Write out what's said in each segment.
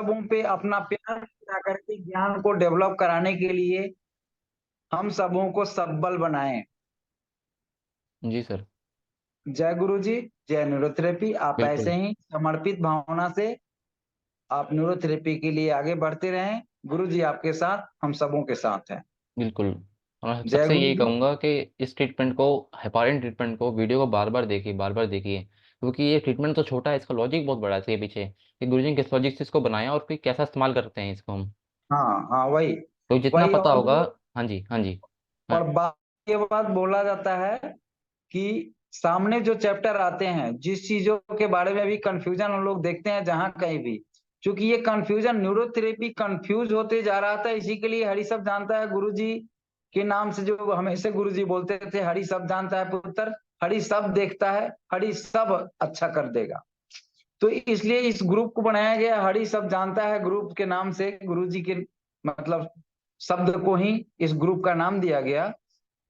सबों पे अपना प्यार दिखा करके ज्ञान को डेवलप कराने के लिए हम सबों को सब्बल बनाएं। जी सर। जय गुरु जी। जय न्यूरोथेरेपी। आप ऐसे बिल्कुल। ही समर्पित भावना से आप न्यूरोथेरेपी के लिए आगे बढ़ते रहें। गुरु जी आपके साथ, हम सबों के साथ हैं। बिल्कुल। और मैं जय सबसे गुरु यही जी। कहूँगा कि इस ट्रीटमेंट को, हेपारिन ट्रीटमेंट को, वीडियो को बार बार देखिए, बार बार देखिए, क्योंकि ये ट्रीटमेंट तो छोटा है, इसका लॉजिक बहुत बड़ा है इसके पीछे, कि गुरुजी ने किस लॉजिक से इसको बनाया और फिर कैसा इस्तेमाल करते हैं इसको हम। हाँ हाँ, वही तो जितना वही। पता और होगा। हाँ जी, हाँ जी। और हाँ। बात के बाद बोला जाता है कि सामने जो चैप्टर आते हैं, जिस चीजों के बारे में भी कंफ्यूजन हम लोग देखते हैं जहां कहीं भी, क्योंकि ये कंफ्यूजन न्यूरोथेरेपी कंफ्यूज होते जा रहा था, इसी के लिए हरि सब जानता है गुरुजी के नाम से जो हमेशा गुरुजी बोलते थे, हरि सब जानता है पुत्र, हरि सब देखता है, हरि सब अच्छा कर देगा। तो इसलिए इस ग्रुप को बनाया गया, हरि सब जानता है ग्रुप के नाम से, गुरुजी के मतलब शब्द को ही इस ग्रुप का नाम दिया गया।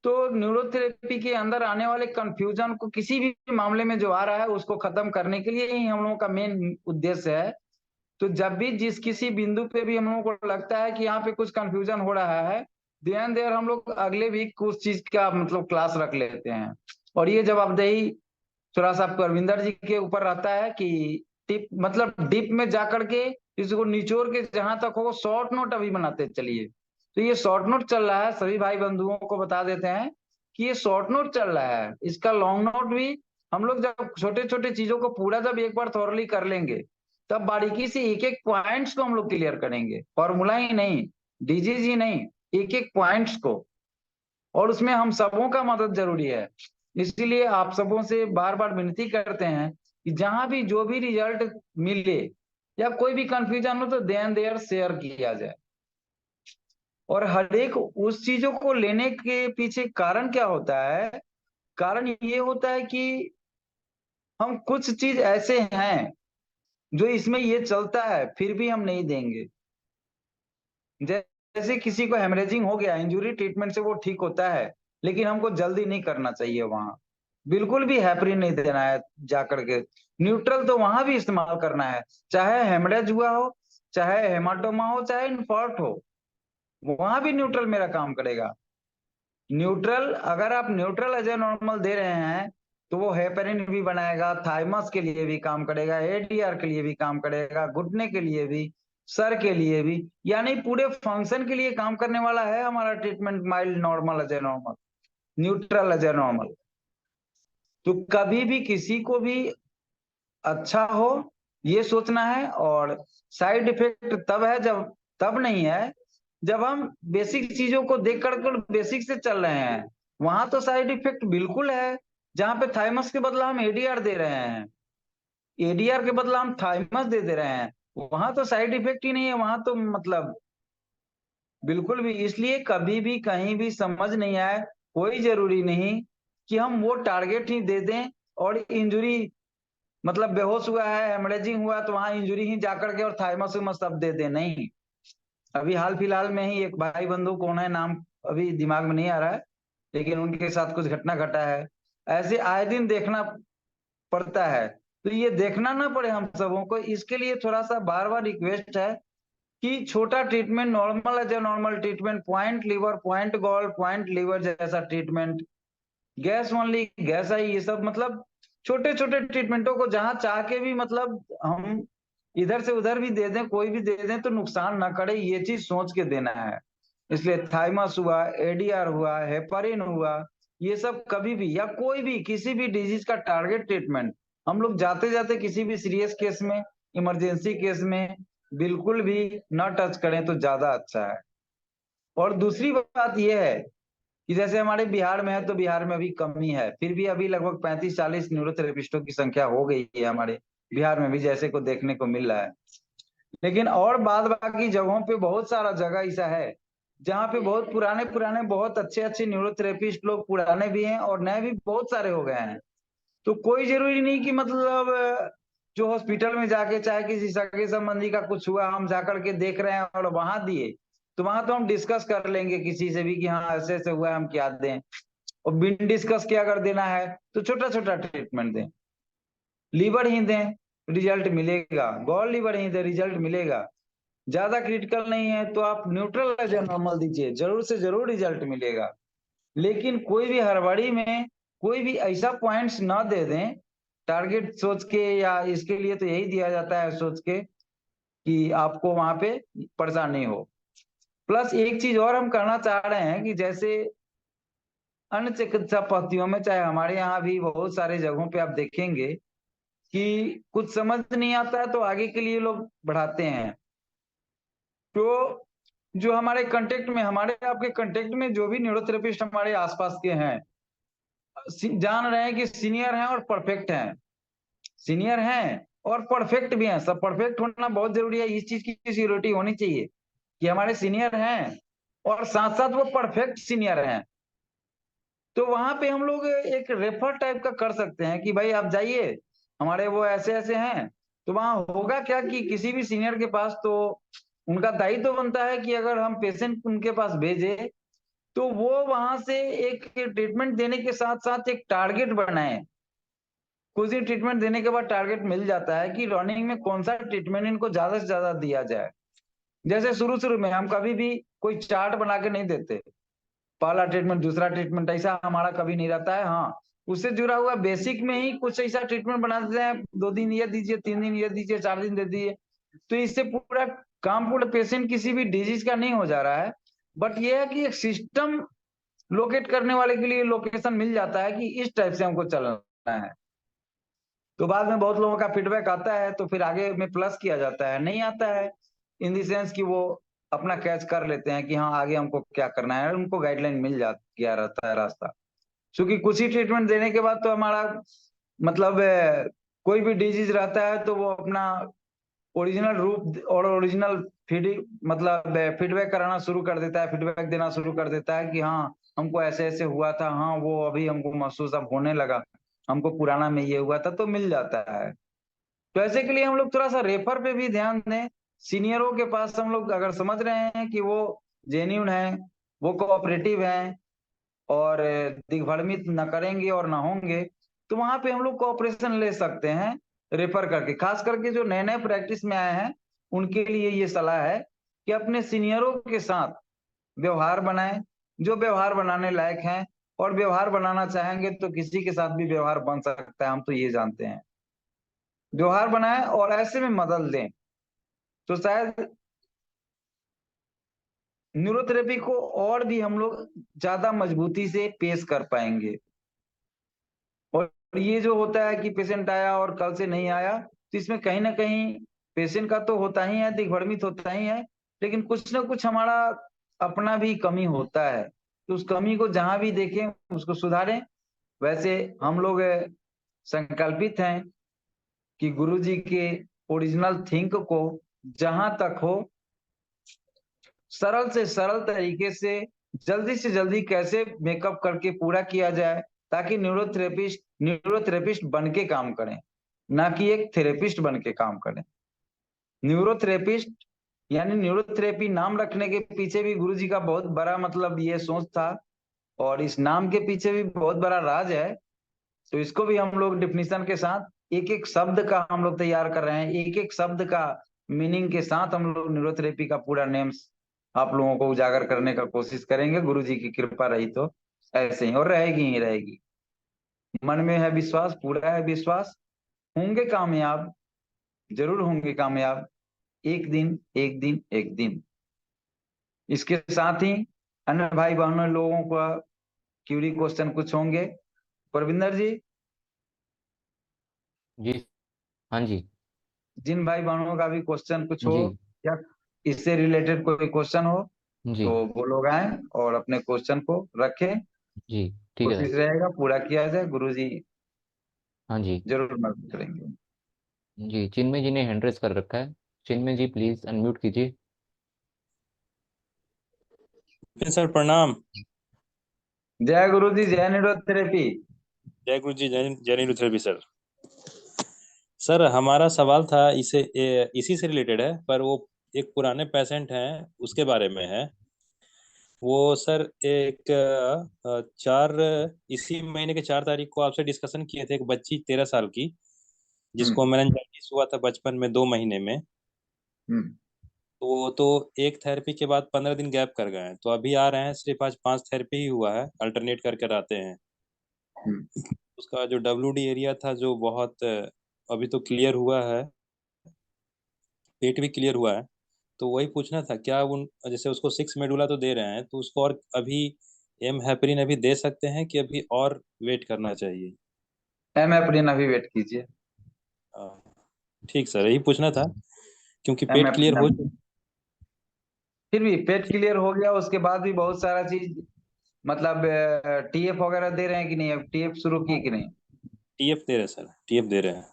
तो न्यूरोथेरेपी के अंदर आने वाले कंफ्यूजन को, किसी भी मामले में जो आ रहा है उसको खत्म करने के लिए ही हम लोगों का मेन उद्देश्य है। तो जब भी जिस किसी बिंदु पे भी हम लोगों को लगता है कि यहाँ पे कुछ कंफ्यूजन हो रहा है, देन देयर हम लोग अगले भी कुछ चीज का मतलब क्लास रख लेते हैं। और ये जवाबदेही थोड़ा सा परविंदर जी के ऊपर रहता है कि टिप मतलब डीप में जाकर के इसको निचोड़ के जहां तक हो शॉर्ट नोट अभी बनाते चलिए। तो ये शॉर्ट नोट चल रहा है, सभी भाई बंधुओं को बता देते हैं कि ये शॉर्ट नोट चल रहा है। इसका लॉन्ग नोट भी हम लोग जब छोटे छोटे चीजों को पूरा जब एक बार थॉरली कर लेंगे, तब बारीकी से एक एक पॉइंट्स को हम लोग क्लियर करेंगे, फॉर्मूला ही नहीं, डिजीज ही नहीं, एक एक पॉइंट्स को। और उसमें हम सबों का मदद जरूरी है। इसीलिए आप सबों से बार बार विनती करते हैं कि जहां भी जो भी रिजल्ट मिले या कोई भी कंफ्यूजन हो तो देन देयर शेयर किया जाए। और हर एक उस चीजों को लेने के पीछे कारण क्या होता है? कारण ये होता है कि हम कुछ चीज ऐसे हैं जो इसमें ये चलता है फिर भी हम नहीं देंगे। जैसे किसी को हेमरेजिंग हो गया, इंजुरी ट्रीटमेंट से वो ठीक होता है, लेकिन हमको जल्दी नहीं करना चाहिए वहां, बिल्कुल भी हैपरिन नहीं देना है जाकर के। न्यूट्रल तो वहां भी इस्तेमाल करना है, चाहे हेमरेज हुआ हो, चाहे हेमाटोमा हो, चाहे इन्फॉर्ट हो, वहां भी न्यूट्रल मेरा काम करेगा। न्यूट्रल अगर आप न्यूट्रल एज ए नॉर्मल दे रहे हैं तो वो हेपेरिन भी बनाएगा, थाइमस के लिए भी काम करेगा, एडीआर के लिए भी काम करेगा, घुटने के लिए भी, सर के लिए भी, यानी पूरे फंक्शन के लिए काम करने वाला है हमारा treatment. Mild normal as a normal, neutral as a normal. तो कभी भी किसी को भी अच्छा हो ये सोचना है। और साइड इफेक्ट तब है जब, तब नहीं है जब हम बेसिक चीजों को देख कर बेसिक से चल रहे हैं, वहां तो साइड इफेक्ट बिल्कुल है। जहां पे थाइमस के बदला हम एडीआर दे रहे हैं, एडीआर के बदला हम थाइमस दे रहे हैं, वहां तो साइड इफेक्ट ही नहीं है, वहां तो मतलब बिल्कुल भी। इसलिए कभी भी कहीं भी समझ नहीं आए, कोई जरूरी नहीं कि हम वो टारगेट ही दे दें और इंजुरी मतलब बेहोश हुआ है, हेमरेजिंग हुआ तो वहां इंजुरी ही जाकर के और थाइमस उमस सब दे दे, नहीं। अभी हाल फिलहाल में ही एक भाई बंधु कौन है नाम अभी दिमाग में नहीं आ रहा है, लेकिन उनके साथ कुछ घटना घटा है। ऐसे आए दिन देखना पड़ता है। तो ये देखना ना पड़े हम सबों को, इसके लिए थोड़ा सा बार बार रिक्वेस्ट है कि छोटा treatment, normal as a normal treatment, point liver, point gall, point liver जैसा treatment, gas only, gas eye, ये सब मतलब छोटे छोटे ट्रीटमेंटों को जहां चाह के भी मतलब हम इधर से उधर भी दे दें, कोई भी दे दें तो नुकसान ना करे, ये चीज सोच के देना है। इसलिए थाइमस हुआ, एडीआर हुआ, हेपारिन हुआ, ये सब कभी भी या कोई भी किसी भी डिजीज का टारगेट ट्रीटमेंट हम लोग जाते जाते किसी भी सीरियस केस में, इमरजेंसी केस में बिल्कुल भी न टच करें तो ज्यादा अच्छा है। और दूसरी बात यह है कि जैसे हमारे बिहार में है तो बिहार में अभी कमी है, फिर भी अभी लगभग 35-40 न्यूरोथेरेपिस्टों की संख्या हो गई है हमारे बिहार में भी, जैसे को देखने को मिल रहा है। लेकिन और बाद बाकी जगहों पे बहुत सारा जगह ऐसा है जहाँ पे बहुत पुराने पुराने बहुत अच्छे अच्छे न्यूरोथेरेपिस्ट लोग, पुराने भी हैं और नए भी बहुत सारे हो गए हैं। तो कोई जरूरी नहीं कि मतलब जो हॉस्पिटल में जाके चाहे किसी सगे संबंधी का कुछ हुआ हम जाकर के देख रहे हैं और वहां दिए, तो वहां तो हम डिस्कस कर लेंगे किसी से भी कि हाँ ऐसे ऐसे हुआ है, हम क्या दें। और बिन डिस्कस के अगर देना है तो छोटा छोटा ट्रीटमेंट दें, लीवर ही दें, रिजल्ट मिलेगा, गॉल लीवर ही दें, रिजल्ट मिलेगा। ज्यादा क्रिटिकल नहीं है तो आप न्यूट्रल या नॉर्मल दीजिए, जरूर से जरूर रिजल्ट मिलेगा। लेकिन कोई भी हड़बड़ी में कोई भी ऐसा पॉइंट्स ना दे दें टारगेट सोच के, या इसके लिए तो यही दिया जाता है सोच के कि आपको वहां पे परेशानी हो। प्लस एक चीज और हम कहना चाह रहे हैं कि जैसे अन्य चिकित्सा पद्धतियों में, चाहे हमारे यहाँ भी बहुत सारे जगहों पे आप देखेंगे कि कुछ समझ नहीं आता है तो आगे के लिए लोग बढ़ाते हैं। तो जो हमारे कांटेक्ट में, हमारे आपके कांटेक्ट में जो भी न्यूरोथेरेपिस्ट हमारे आसपास के हैं, जान रहे हैं कि सीनियर हैं और परफेक्ट हैं, सीनियर हैं और परफेक्ट भी हैं। सब परफेक्ट होना बहुत जरूरी है, इस चीज की सिक्योरिटी होनी चाहिए कि हमारे सीनियर हैं और साथ साथ वो परफेक्ट सीनियर हैं। तो वहां पे हम लोग एक रेफर टाइप का कर सकते हैं कि भाई आप जाइए, हमारे वो ऐसे ऐसे हैं। तो वहां होगा क्या कि किसी भी सीनियर के पास तो उनका दायित्व तो बनता है कि अगर हम पेशेंट उनके पास भेजे तो वो वहां से एक ट्रीटमेंट देने के साथ साथ एक टारगेट बनाए। कुछ दिन ट्रीटमेंट देने के बाद टारगेट मिल जाता है कि रनिंग में कौन सा ट्रीटमेंट इनको ज्यादा से ज्यादा दिया जाए। जैसे शुरू शुरू में हम कभी भी कोई चार्ट बना के नहीं देते, पहला ट्रीटमेंट दूसरा ट्रीटमेंट ऐसा हमारा कभी नहीं रहता है। हाँ, उससे जुड़ा हुआ बेसिक में ही कुछ ऐसा ट्रीटमेंट बना देते हैं, 2 दिन ये दीजिए, 3 दिन ये दीजिए, 4 दिन दे दीजिए। तो इससे पूरा काम पूरा पेशेंट किसी भी डिजीज का नहीं हो जा रहा है, बट ये है कि एक सिस्टम लोकेट करने वाले के लिए लोकेशन मिल जाता है कि इस टाइप से हमको चलना है। तो बाद में बहुत लोगों का फीडबैक आता है तो फिर आगे में प्लस किया जाता है, नहीं आता है इन दी सेंस कि वो अपना कैच कर लेते हैं कि हाँ आगे हमको क्या करना है, उनको गाइडलाइन मिल जा गया रहता है रास्ता। क्योंकि कुछ ही ट्रीटमेंट देने के बाद तो हमारा मतलब कोई भी डिजीज रहता है तो वो अपना ओरिजिनल रूप और ओरिजिनल फीड मतलब फीडबैक कराना शुरू कर देता है, फीडबैक देना शुरू कर देता है कि हाँ हमको ऐसे ऐसे हुआ था, हाँ वो अभी हमको महसूस अब होने लगा, हमको पुराना में ये हुआ था, तो मिल जाता है। तो ऐसे के लिए हम लोग थोड़ा सा रेफर पे भी ध्यान दें। सीनियरों के पास हम लोग अगर समझ रहे हैं कि वो जेन्यून है, वो कोऑपरेटिव हैं और दिग्भ्रमित न करेंगे और न होंगे, तो वहां पे हम लोग कोऑपरेशन ले सकते हैं रेफर करके। खास करके जो नए नए प्रैक्टिस में आए हैं उनके लिए ये सलाह है कि अपने सीनियरों के साथ व्यवहार बनाएं, जो व्यवहार बनाने लायक हैं। और व्यवहार बनाना चाहेंगे तो किसी के साथ भी व्यवहार बन सकता है, हम तो ये जानते हैं। व्यवहार बनाएं और ऐसे में मदद दें तो शायद न्यूरोथेरेपी को और भी हम लोग ज्यादा मजबूती से पेश कर पाएंगे। और ये जो होता है कि पेशेंट आया और कल से नहीं आया, तो इसमें कहीं ना कहीं पेशेंट का तो होता ही है, दिग्भ्रमित होता ही है, लेकिन कुछ ना कुछ हमारा अपना भी कमी होता है। तो उस कमी को जहां भी देखें उसको सुधारें। वैसे हम लोग संकल्पित हैं कि गुरुजी के ओरिजिनल थिंक को जहां तक हो सरल से सरल तरीके से जल्दी कैसे मेकअप करके पूरा किया जाए, ताकि न्यूरोथेरेपिस्ट बन के काम करें, ना कि एक थेरेपिस्ट बन के काम करें। न्यूरोथेरेपिस्ट यानी न्यूरोथेरेपी नाम रखने के पीछे भी गुरुजी का बहुत बड़ा मतलब ये सोच था, और इस नाम के पीछे भी बहुत बड़ा राज है। तो इसको भी हम लोग डिफिनीशन के साथ एक एक शब्द का हम लोग तैयार कर रहे हैं, एक एक शब्द का मीनिंग के साथ हम लोग न्यूरोथेरेपी का पूरा नेम्स आप लोगों को उजागर करने का कोशिश करेंगे। गुरु जी की कृपा रही तो ऐसे ही और रहेगी ही रहेगी। मन में है विश्वास, पूरा है विश्वास, होंगे कामयाब, जरूर होंगे कामयाब, एक दिन एक दिन एक दिन। इसके साथ ही अन्य भाई बहनों लोगों का क्यूरी क्वेश्चन कुछ होंगे, परविंदर जी? जी। हाँ जी। जिन भाई बहनों का भी क्वेश्चन कुछ हो जी। या इससे रिलेटेड कोई क्वेश्चन हो जी। तो वो लोग आए और अपने क्वेश्चन को रखें। जी। ठीक है कोशिश सर। रहेगा पूरा किया जाए, गुरुजी हाँ जी। जरूर मदद करेंगे। जी, चिन्मय जी ने हैंड रेस कर रखा है। चिन्मय जी प्लीज अनम्यूट कीजिए। सर प्रणाम। जय गुरु जी, जय न्यूरोथेरेपी। जय गुरु जी, जय न्यूरोथेरेपी सर। सर हमारा सवाल था इसी से रिलेटेड है, पर वो एक पुराने पेशेंट हैं उसके बारे में है। वो सर एक इसी महीने के 4 तारीख को आपसे डिस्कशन किए थे, एक बच्ची 13 साल की, जिसको मेनिंजाइटिस हुआ था बचपन में 2 महीने में। तो वो तो एक थेरेपी के बाद 15 दिन गैप कर गए हैं, तो अभी आ रहे हैं, सिर्फ आज 5 थेरेपी ही हुआ है, अल्टरनेट करके आते हैं। उसका जो WD एरिया था जो बहुत अभी तो क्लियर हुआ है, पेट भी क्लियर हुआ है, तो वही पूछना था क्या उन जैसे उसको 6 मेडुला तो दे रहे हैं, तो उसको और अभी एम हेपरिन अभी दे सकते हैं कि अभी और वेट करना चाहिए? एमेप्रिन अभी वेट कीजिए। हाँ, ठीक सर, यही पूछना था क्योंकि पेट क्लियर हो। एमेप्रिन फिर भी पेट क्लियर हो गया, उसके बाद भी बहुत सारा चीज मतलब टीएफ वगैरह दे रहे हैं कि नहीं, अब टीएफ शुरू की कि नहीं? TF दे रहे हैं सर, TF दे रहे हैं।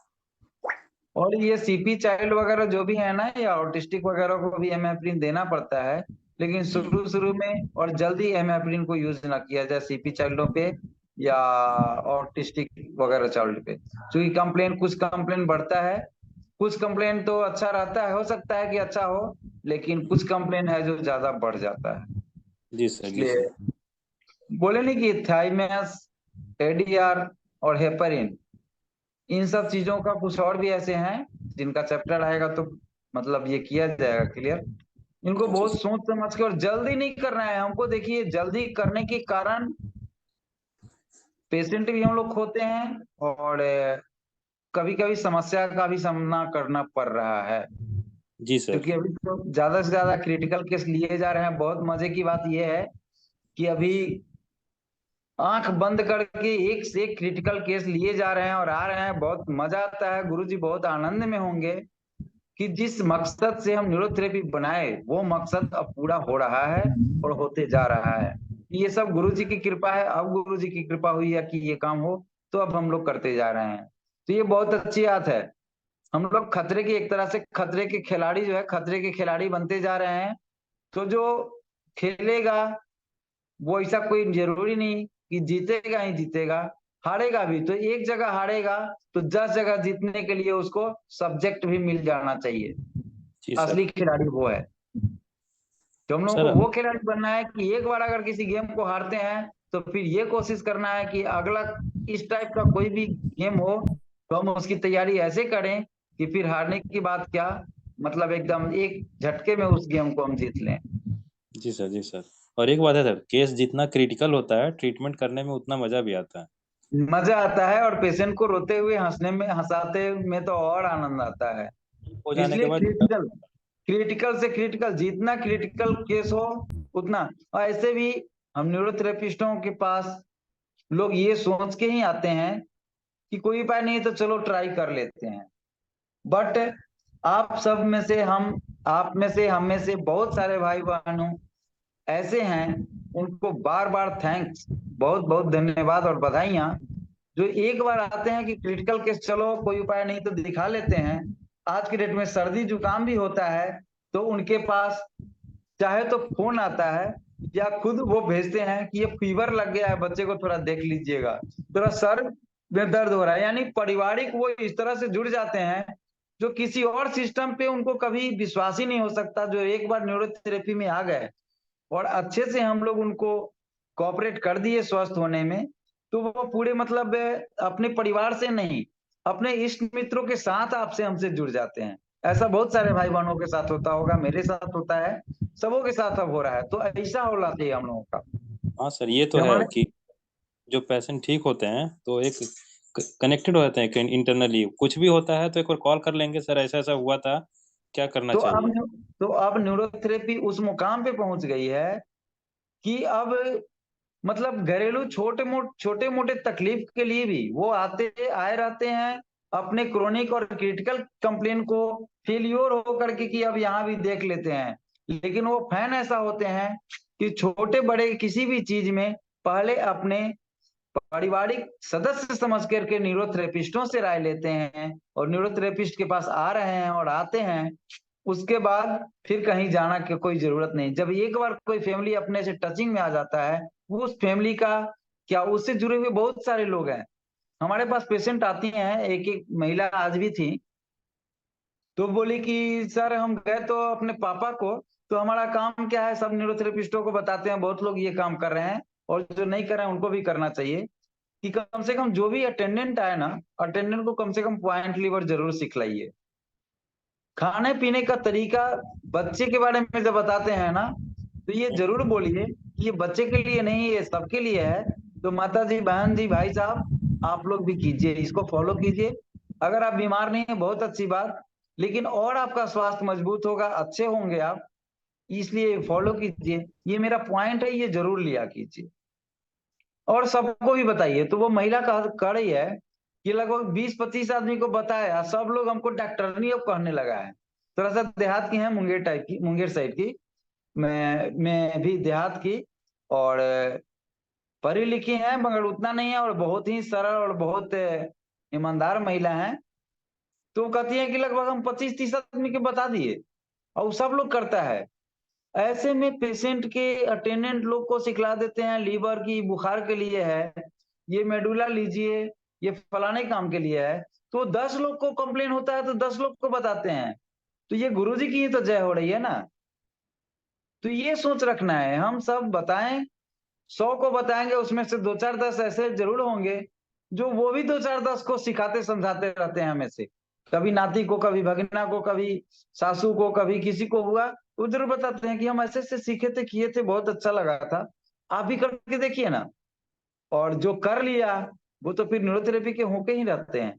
और ये सीपी चाइल्ड वगैरह जो भी है ना, या ऑटिस्टिक वगैरह को भी एमेप्रिन देना पड़ता है, लेकिन शुरू शुरू में और जल्दी एमेप्रिन को यूज ना किया जाए सीपी चाइल्डों पे या ऑटिस्टिक वगैरह चाइल्ड पे, क्योंकि कंप्लेन कुछ कंप्लेन बढ़ता है, कुछ कंप्लेन तो अच्छा रहता है, हो सकता है कि अच्छा हो, लेकिन कुछ कंप्लेन है जो ज्यादा बढ़ जाता है। जी सर, जी इसलिए सर। बोले नहीं कि थाइमेस, एडीआर और हेपरिन, इन सब चीजों का कुछ और भी ऐसे हैं जिनका चैप्टर आएगा तो मतलब ये किया जाएगा क्लियर। इनको अच्छा बहुत सर। सोच समझ के और जल्दी नहीं करना है हमको। देखिए जल्दी करने के कारण पेशेंट भी हम लोग खोते हैं और कभी कभी समस्या का भी सामना करना पड़ रहा है, जी सर। क्योंकि अभी तो ज्यादा से ज्यादा क्रिटिकल केस लिए जा रहे हैं। बहुत मजे की बात यह है कि अभी आंख बंद करके एक से एक क्रिटिकल केस लिए जा रहे हैं और आ रहे हैं, बहुत मजा आता है। गुरुजी बहुत आनंद में होंगे कि जिस मकसद से हम न्यूरोथेरेपी बनाए वो मकसद अब पूरा हो रहा है और होते जा रहा है। ये सब गुरुजी की कृपा है। अब गुरुजी की कृपा हुई है कि ये काम हो, तो अब हम लोग करते जा रहे हैं। तो ये बहुत अच्छी बात है। हम लोग खतरे की, एक तरह से खतरे के खिलाड़ी जो है, खतरे के खिलाड़ी बनते जा रहे हैं। तो जो खेलेगा वो ऐसा कोई जरूरी नहीं कि जीतेगा ही जीतेगा, हारेगा भी। तो एक जगह हारेगा तो 10 जगह जीतने के लिए उसको सब्जेक्ट भी मिल जाना चाहिए। जी सर। असली खिलाड़ी वो है। तो हम लोगों सर को वो खिलाड़ी बनना है कि एक बार अगर किसी गेम को हारते हैं तो फिर ये कोशिश करना है कि अगला इस टाइप का कोई भी गेम हो तो हम उसकी तैयारी ऐसे करें कि फिर हारने की बात क्या, मतलब एकदम एक झटके में उस गेम को हम जीत लें। जी सर, जी सर। और एक बात है सर, केस जितना क्रिटिकल होता है ट्रीटमेंट करने में उतना मजा भी आता है। मजा आता है और पेशेंट को रोते हुए हंसने में, हंसाते में तो और आनंद आता है। हो जाने के इसलिए बाद क्रिटिकल, क्रिटिकल से क्रिटिकल, जितना क्रिटिकल केस हो उतना। और ऐसे भी हम न्यूरोथेरेपिस्टों के पास लोग ये सोच के ही आते हैं कि कोई उपाय नहीं है तो चलो ट्राई कर लेते हैं। बट आप सब में से हम, आप में से, हम में से बहुत सारे भाई बहनों ऐसे हैं, उनको बार बार थैंक्स, बहुत बहुत धन्यवाद और बधाइयां, जो एक बार आते हैं कि क्रिटिकल केस चलो कोई उपाय नहीं तो दिखा लेते हैं। आज के डेट में सर्दी जुकाम भी होता है तो उनके पास चाहे तो फोन आता है या खुद वो भेजते हैं कि ये फीवर लग गया है बच्चे को, थोड़ा देख लीजिएगा, थोड़ा सर में दर्द हो रहा है। यानी पारिवारिक वो इस तरह से जुड़ जाते हैं जो किसी और सिस्टम पे उनको कभी विश्वास ही नहीं हो सकता। जो एक बार न्यूरोथेरेपी में आ गए और अच्छे से हम लोग उनको कोऑपरेट कर दिए स्वस्थ होने में, तो वो पूरे मतलब अपने परिवार से नहीं, अपने इष्ट मित्रों के साथ आपसे हमसे जुड़ जाते हैं। ऐसा बहुत सारे भाई बहनों के साथ होता होगा, मेरे साथ होता है, सबों के साथ अब हो रहा है। तो ऐसा होना चाहिए हम लोगों का हाँ सर, ये कि तो है हमारे, कि जो पेशेंट ठीक होते हैं तो एक कनेक्टेड हो जाते हैं इंटरनली, कुछ भी होता है तो एक बार कॉल कर लेंगे, सर ऐसा ऐसा हुआ था, क्या करना तो चाहिए? अब न्यूरोथेरेपी उस मुकाम पे पहुंच गई है कि अब मतलब घरेलू छोटे मोटे तकलीफ के लिए भी वो आए रहते हैं अपने क्रोनिक और क्रिटिकल कंप्लेन को फेलियोर होकर के कि अब यहाँ भी देख लेते हैं। लेकिन वो फैन ऐसा होते हैं कि छोटे बड़े किसी भी चीज में पहले अपने पारिवारिक सदस्य समझ करके न्यूरोथेरेपिस्टों से राय लेते हैं और न्यूरोथेरेपिस्ट के पास आ रहे हैं और आते हैं। उसके बाद फिर कहीं जाना की कोई जरूरत नहीं। जब एक बार कोई फैमिली अपने से टचिंग में आ जाता है, वो उस फैमिली का क्या, उससे जुड़े हुए बहुत सारे लोग हैं। हमारे पास पेशेंट आती हैं, एक एक महिला आज भी थी, तो बोली कि सर हम गए तो अपने पापा को, तो हमारा काम क्या है, सब न्यूरोथेरेपिस्टों को बताते हैं, बहुत लोग ये काम कर रहे हैं और जो नहीं कर रहे हैं उनको भी करना चाहिए कि कम से कम जो भी अटेंडेंट आए ना, अटेंडेंट को कम से कम पॉइंट लीवर जरूर सिखलाइए। खाने पीने का तरीका बच्चे के बारे में जब बताते हैं ना, तो ये जरूर बोलिए कि ये बच्चे के लिए नहीं, ये सबके लिए है। तो माता जी, बहन जी, भाई साहब, आप लोग भी कीजिए, इसको फॉलो कीजिए। अगर आप बीमार नहीं है बहुत अच्छी बात, लेकिन और आपका स्वास्थ्य मजबूत होगा, अच्छे होंगे आप, इसलिए फॉलो कीजिए। ये मेरा पॉइंट है, ये जरूर लिया कीजिए और सबको भी बताइए। तो वो महिला कर रही है कि लगभग 20-25 आदमी को बताया, सब लोग हमको डॉक्टरनी अब कहने लगा है। थोड़ा सा देहात की है, मुंगेर टाइप की, मुंगेर साइड की, मैं भी देहात की, और पढ़ी लिखी है मगर उतना नहीं है, और बहुत ही सरल और बहुत ईमानदार महिला है। तो वो कहती है कि लगभग हम 25-30 आदमी के बता दिए, और सब लोग करता है। ऐसे में पेशेंट के अटेंडेंट लोग को सिखला देते हैं, लीवर की बुखार के लिए है, ये मेडुला लीजिए, ये फलाने काम के लिए है। तो 10 लोग को कंप्लेन होता है तो 10 लोग को बताते हैं। तो ये गुरुजी की ही तो जय हो रही है ना। तो ये सोच रखना है, हम सब बताएं, 100 को बताएंगे, उसमें से 2-4-10 ऐसे जरूर होंगे जो वो भी 2-4-10 को सिखाते समझाते रहते हैं हमें से। कभी नाती को, कभी भगना को, कभी सासू को, कभी किसी को हुआ, वो जरूर बताते हैं कि हम ऐसे से सीखे थे, किए थे, बहुत अच्छा लगा था, आप भी करके देखिए ना। और जो कर लिया वो तो फिर न्यूरोथेरेपी के होके ही रहते हैं।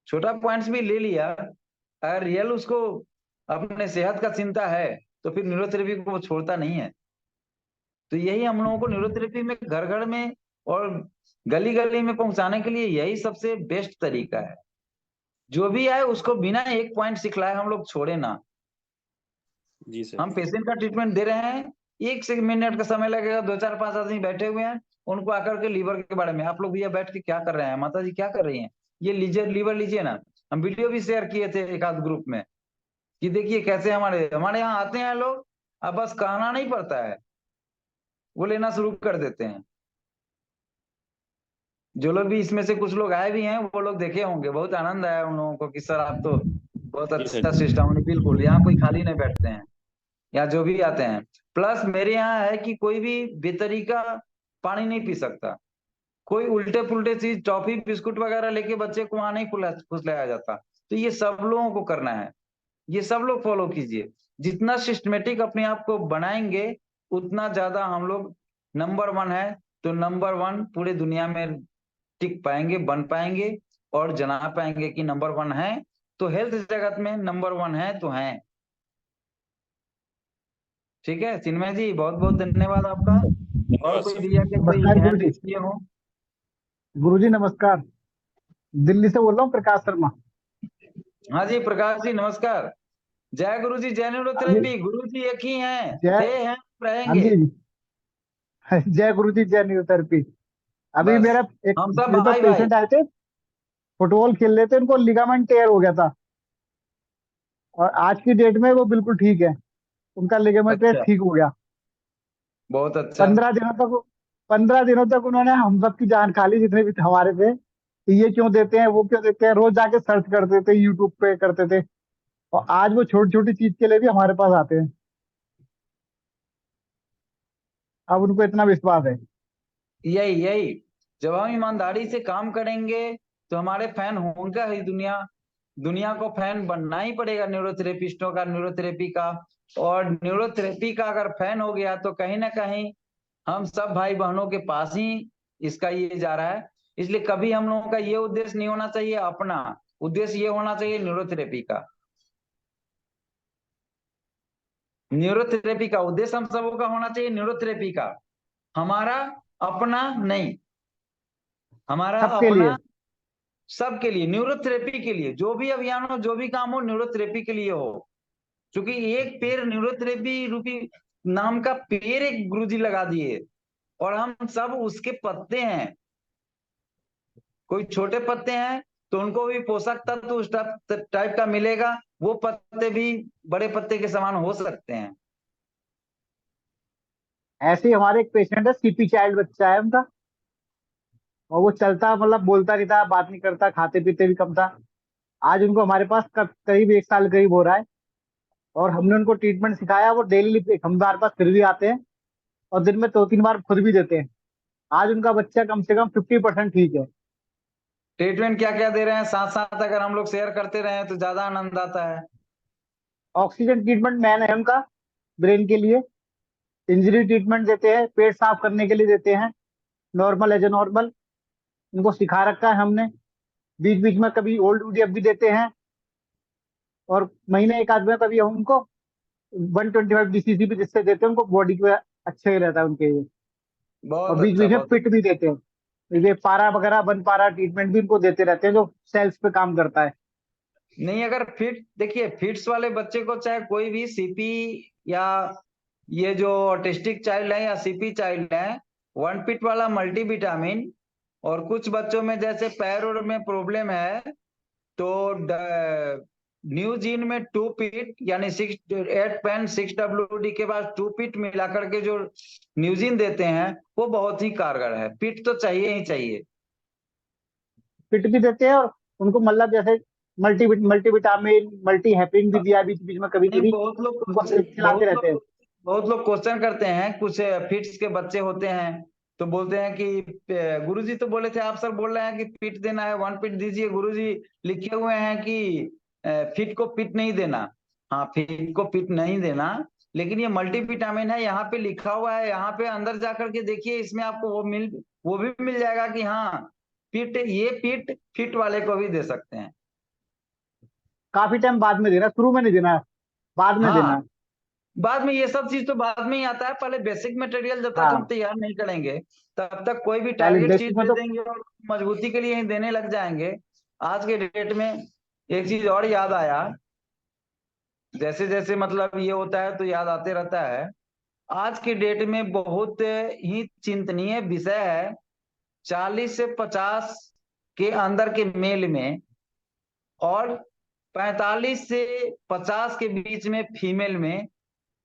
छोटा पॉइंट्स भी ले लिया, अगर रियल उसको अपने सेहत का चिंता है तो फिर न्यूरोथेरेपी को वो छोड़ता नहीं है। तो यही हम लोगों को न्यूरोथेरेपी में, घर घर में और गली गली में पहुंचाने के लिए यही सबसे बेस्ट तरीका है। जो भी आए उसको बिना एक पॉइंट सिखलाए हम लोग छोड़े ना। जी सर। हम पेशेंट का ट्रीटमेंट दे रहे हैं, 1 मिनट का समय लगेगा, 2-4-5 आदमी बैठे हुए हैं, उनको आकर के लीवर के बारे में, आप लोग भैया बैठ के क्या कर रहे हैं, माता जी क्या कर रही हैं, ये लीजिए लीवर लीजिए ना। हम वीडियो भी शेयर किए थे एक आध ग्रुप में कि देखिए कैसे हमारे हमारे यहाँ आते हैं लोग, अब बस कहना नहीं पड़ता है, वो लेना शुरू कर देते हैं। जो लोग भी इसमें से कुछ लोग आए भी हैं, वो लोग देखे होंगे, बहुत आनंद आया उन लोगों को कि सर आप तो बहुत जी सर। अच्छा सिस्टम है। बिल्कुल, यहाँ कोई खाली नहीं बैठते हैं, यहाँ जो भी आते हैं। प्लस मेरे यहाँ है कि कोई भी बेतरीका पानी नहीं पी सकता, कोई उल्टे पुल्टे चीज, टॉफी बिस्कुट वगैरह लेके बच्चे को वहां नहीं फुसलाया जाता। तो ये सब लोगों को करना है, ये सब लोग फॉलो कीजिए। जितना सिस्टमेटिक अपने आप को बनाएंगे, उतना ज्यादा हम लोग नंबर 1 है, तो नंबर 1 पूरे दुनिया में टिक पाएंगे, बन पाएंगे, और जना पाएंगे कि नंबर 1 है। तो हेल्थ जगत में नंबर 1 है तो है। ठीक है चिन्मय जी, बहुत बहुत धन्यवाद आपका। और धन्यवाद कोई सर। दिया के कोई नमस्कार हैंड गुरुजी। किए हो? गुरुजी नमस्कार, दिल्ली से बोल रहा हूँ, प्रकाश शर्मा। हाँ जी प्रकाश जी नमस्कार। जय गुरु जी, जय अभी न्यूरोथेरेपी। गुरु जी एक ही हैं, जय, थे हैं, हाँ रहेंगे। जी, जय गुरुजी, जय न्यूरोथेरेपी। अभी बस मेरा एक हम सब मेरे पास भाई भाई। पेशेंट आए थे, फुटबॉल खेल रहे थे, उनको लिगामेंट टेयर हो गया था, और आज की डेट में वो बिल्कुल ठीक है, उनका लिगामेंट टेयर अच्छा, ठीक हो गया। बहुत अच्छा। 15 दिनों तक उन्होंने हम सब की जान खा ली, जितने भी हमारे थे, कि ये क्यों देते हैं, वो क्यों देते हैं, रोज जाके सर्च करते थे, यूट्यूब पे करते थे, और आज वो छोटी छोटी चीज के लिए भी हमारे पास आते हैं। अब उनको इतना विश्वास है। यही यही, जब हम ईमानदारी से काम करेंगे तो हमारे फैन होंगे ही। दुनिया दुनिया को फैन बनना ही पड़ेगा न्यूरोथेरेपिस्टों का, न्यूरोथेरेपी का। और न्यूरोथेरेपी का अगर फैन हो गया तो कहीं ना कहीं हम सब भाई बहनों के पास ही इसका ये जा रहा है। इसलिए कभी हम लोगों का ये उद्देश्य नहीं होना चाहिए, अपना उद्देश्य ये होना चाहिए न्यूरोथेरेपी का। न्यूरोथेरेपी का उद्देश्य हम सबों का होना चाहिए, न्यूरोथेरेपी का, हमारा अपना नहीं, हमारा सबके लिए। अपना सबके लिए, न्यूरोथेरेपी के लिए जो भी अभियान हो, जो भी काम हो, न्यूरोथेरेपी के लिए हो। क्योंकि एक पेड़ न्यूरोथेरेपी रूपी नाम का पेड़ एक गुरुजी लगा दिए, और हम सब उसके पत्ते हैं। कोई छोटे पत्ते हैं तो उनको भी पोषक तत्व उस टाइप का मिलेगा, वो पत्ते भी बड़े पत्ते के समान हो सकते हैं। ऐसे ही हमारे एक पेशेंट है, सीपी चाइल्ड बच्चा है उनका, और वो चलता मतलब बोलता नहीं था, बात नहीं करता, खाते पीते भी कम था। आज उनको हमारे पास करीब 1 साल करीब हो रहा है, और हमने उनको ट्रीटमेंट सिखाया, वो डेली हमारे पास फिर भी आते हैं, और दिन में 2-3 बार खुद भी देते हैं। आज उनका बच्चा कम से कम 50% ठीक है। ट्रीटमेंट क्या क्या दे रहे हैं, साथ साथ अगर हम लोग शेयर करते रहे तो ज्यादा आनंद आता है। ऑक्सीजन ट्रीटमेंट मैन है उनका, ब्रेन के लिए। इंजरी ट्रीटमेंट देते हैं, पेट साफ करने के लिए देते हैं, नॉर्मल एज ए नॉर्मल। उनको सिखा रखा है हमने। बीच बीच में कभी ओल्ड यूडीएफ भी देते हैं, और महीने एक आध में कभी हम उनको 125 DCC भी जिससे देते हैं, उनको बॉडी पे अच्छे रहता है उनके लिए। और बहुत बीच अच्छा, बीच में बहुत पिट भी देते हैं, ये पारा वगैरह, बन पारा ट्रीटमेंट भी उनको देते रहते हैं, जो सेल्स पे काम करता है। नहीं। अगर फिट, देखिए फिट्स वाले बच्चे को चाहे कोई भी सीपी या ये जो ऑटिस्टिक चाइल्ड है या सीपी चाइल्ड है, 1 पिट वाला मल्टीविटामिन, और कुछ बच्चों में जैसे पैर और में प्रॉब्लम है तो न्यूजीन में 2 पिट यानी 8 पेन 6 WD के बाद 2 पिट मिलाकर के जो न्यूजीन देते हैं वो बहुत ही कारगर है। पिट तो चाहिए ही चाहिए। पिट भी देते हैं, और उनको मतलब जैसे मल्टीविटामिन, मल्टी हैपरिन भी दिया बीच बीच में कभी नहीं, कभी, उनको खिलाते रहते हैं। बहुत लोग क्वेश्चन करते हैं, कुछ फिट्स के बच्चे होते हैं तो बोलते हैं कि गुरुजी तो बोले थे, आप सर बोल रहे हैं कि पिट देना है, 1 पिट दीजिए। गुरुजी लिखे हुए हैं कि फिट को पिट नहीं देना। हाँ, फिट को पिट नहीं देना, लेकिन ये मल्टीविटामिन है, यहाँ पे लिखा हुआ है, यहाँ पे अंदर जाकर के देखिए, इसमें आपको वो भी मिल जाएगा कि हाँ पिट, ये पिट फिट वाले को भी दे सकते हैं। काफी टाइम बाद में देना, शुरू में नहीं देना, बाद में देना हाँ, है। बाद में ये सब चीज तो बाद में ही आता है। पहले बेसिक मटेरियल जब तक हम हाँ, तैयार नहीं करेंगे तब तक कोई भी पहले टारगेट चीज बेसिक में दे तो देंगे और मजबूती के लिए ही देने लग जाएंगे। आज के डेट में एक चीज और याद आया, जैसे जैसे मतलब ये होता है तो याद आते रहता है। आज के डेट में बहुत ही चिंतनीय विषय है, 40 से 50 के अंदर के मेल में और 45 से 50 के बीच में फीमेल में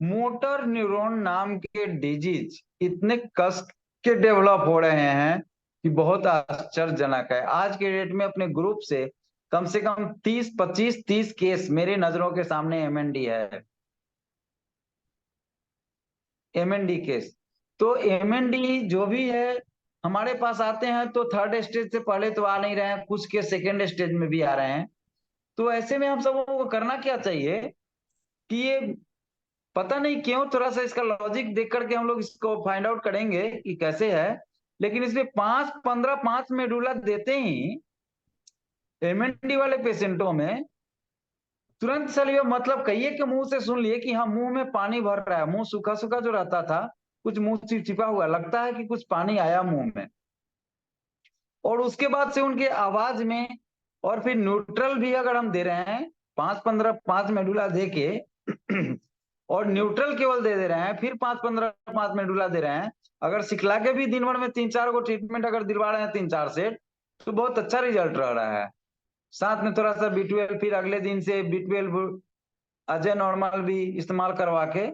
मोटर न्यूरॉन नाम के डिजीज इतने कस के डेवलप हो रहे हैं कि बहुत आश्चर्यजनक है। आज के डेट में अपने ग्रुप से कम 30 केस मेरे नजरों के सामने एमएनडी है, एमएनडी केस। तो एमएनडी जो भी है हमारे पास आते हैं तो 3rd स्टेज से पहले तो आ नहीं रहे हैं, कुछ के 2nd स्टेज में भी आ रहे हैं। तो ऐसे में हम सबों को करना क्या चाहिए कि ये पता नहीं क्यों, थोड़ा सा इसका लॉजिक देख करके हम लोग इसको फाइंड आउट करेंगे कि कैसे है, लेकिन इसमें 5 मेडुला देते ही एमएनडी वाले पेशेंटों में तुरंत सलिए मतलब कहिए कि मुंह से सुन लिए कि हाँ मुंह में पानी भर रहा है, मुंह सूखा सूखा जो रहता था कुछ मुंह चिपचिपा हुआ लगता है कि कुछ पानी आया मुंह में। और उसके बाद से उनके आवाज में, और फिर न्यूट्रल भी अगर हम दे रहे हैं 5 मेडुला दे के और न्यूट्रल केवल दे रहे हैं, फिर 5 मेडुला दे रहे हैं, अगर सिखला के भी दिन भर में 3-4 को ट्रीटमेंट अगर दिलवा रहे हैं 3-4 सेट, तो बहुत अच्छा रिजल्ट रह रहा है। साथ में थोड़ा सा B12 फिर अगले दिन से B12 अजय नॉर्मल भी इस्तेमाल करवा के,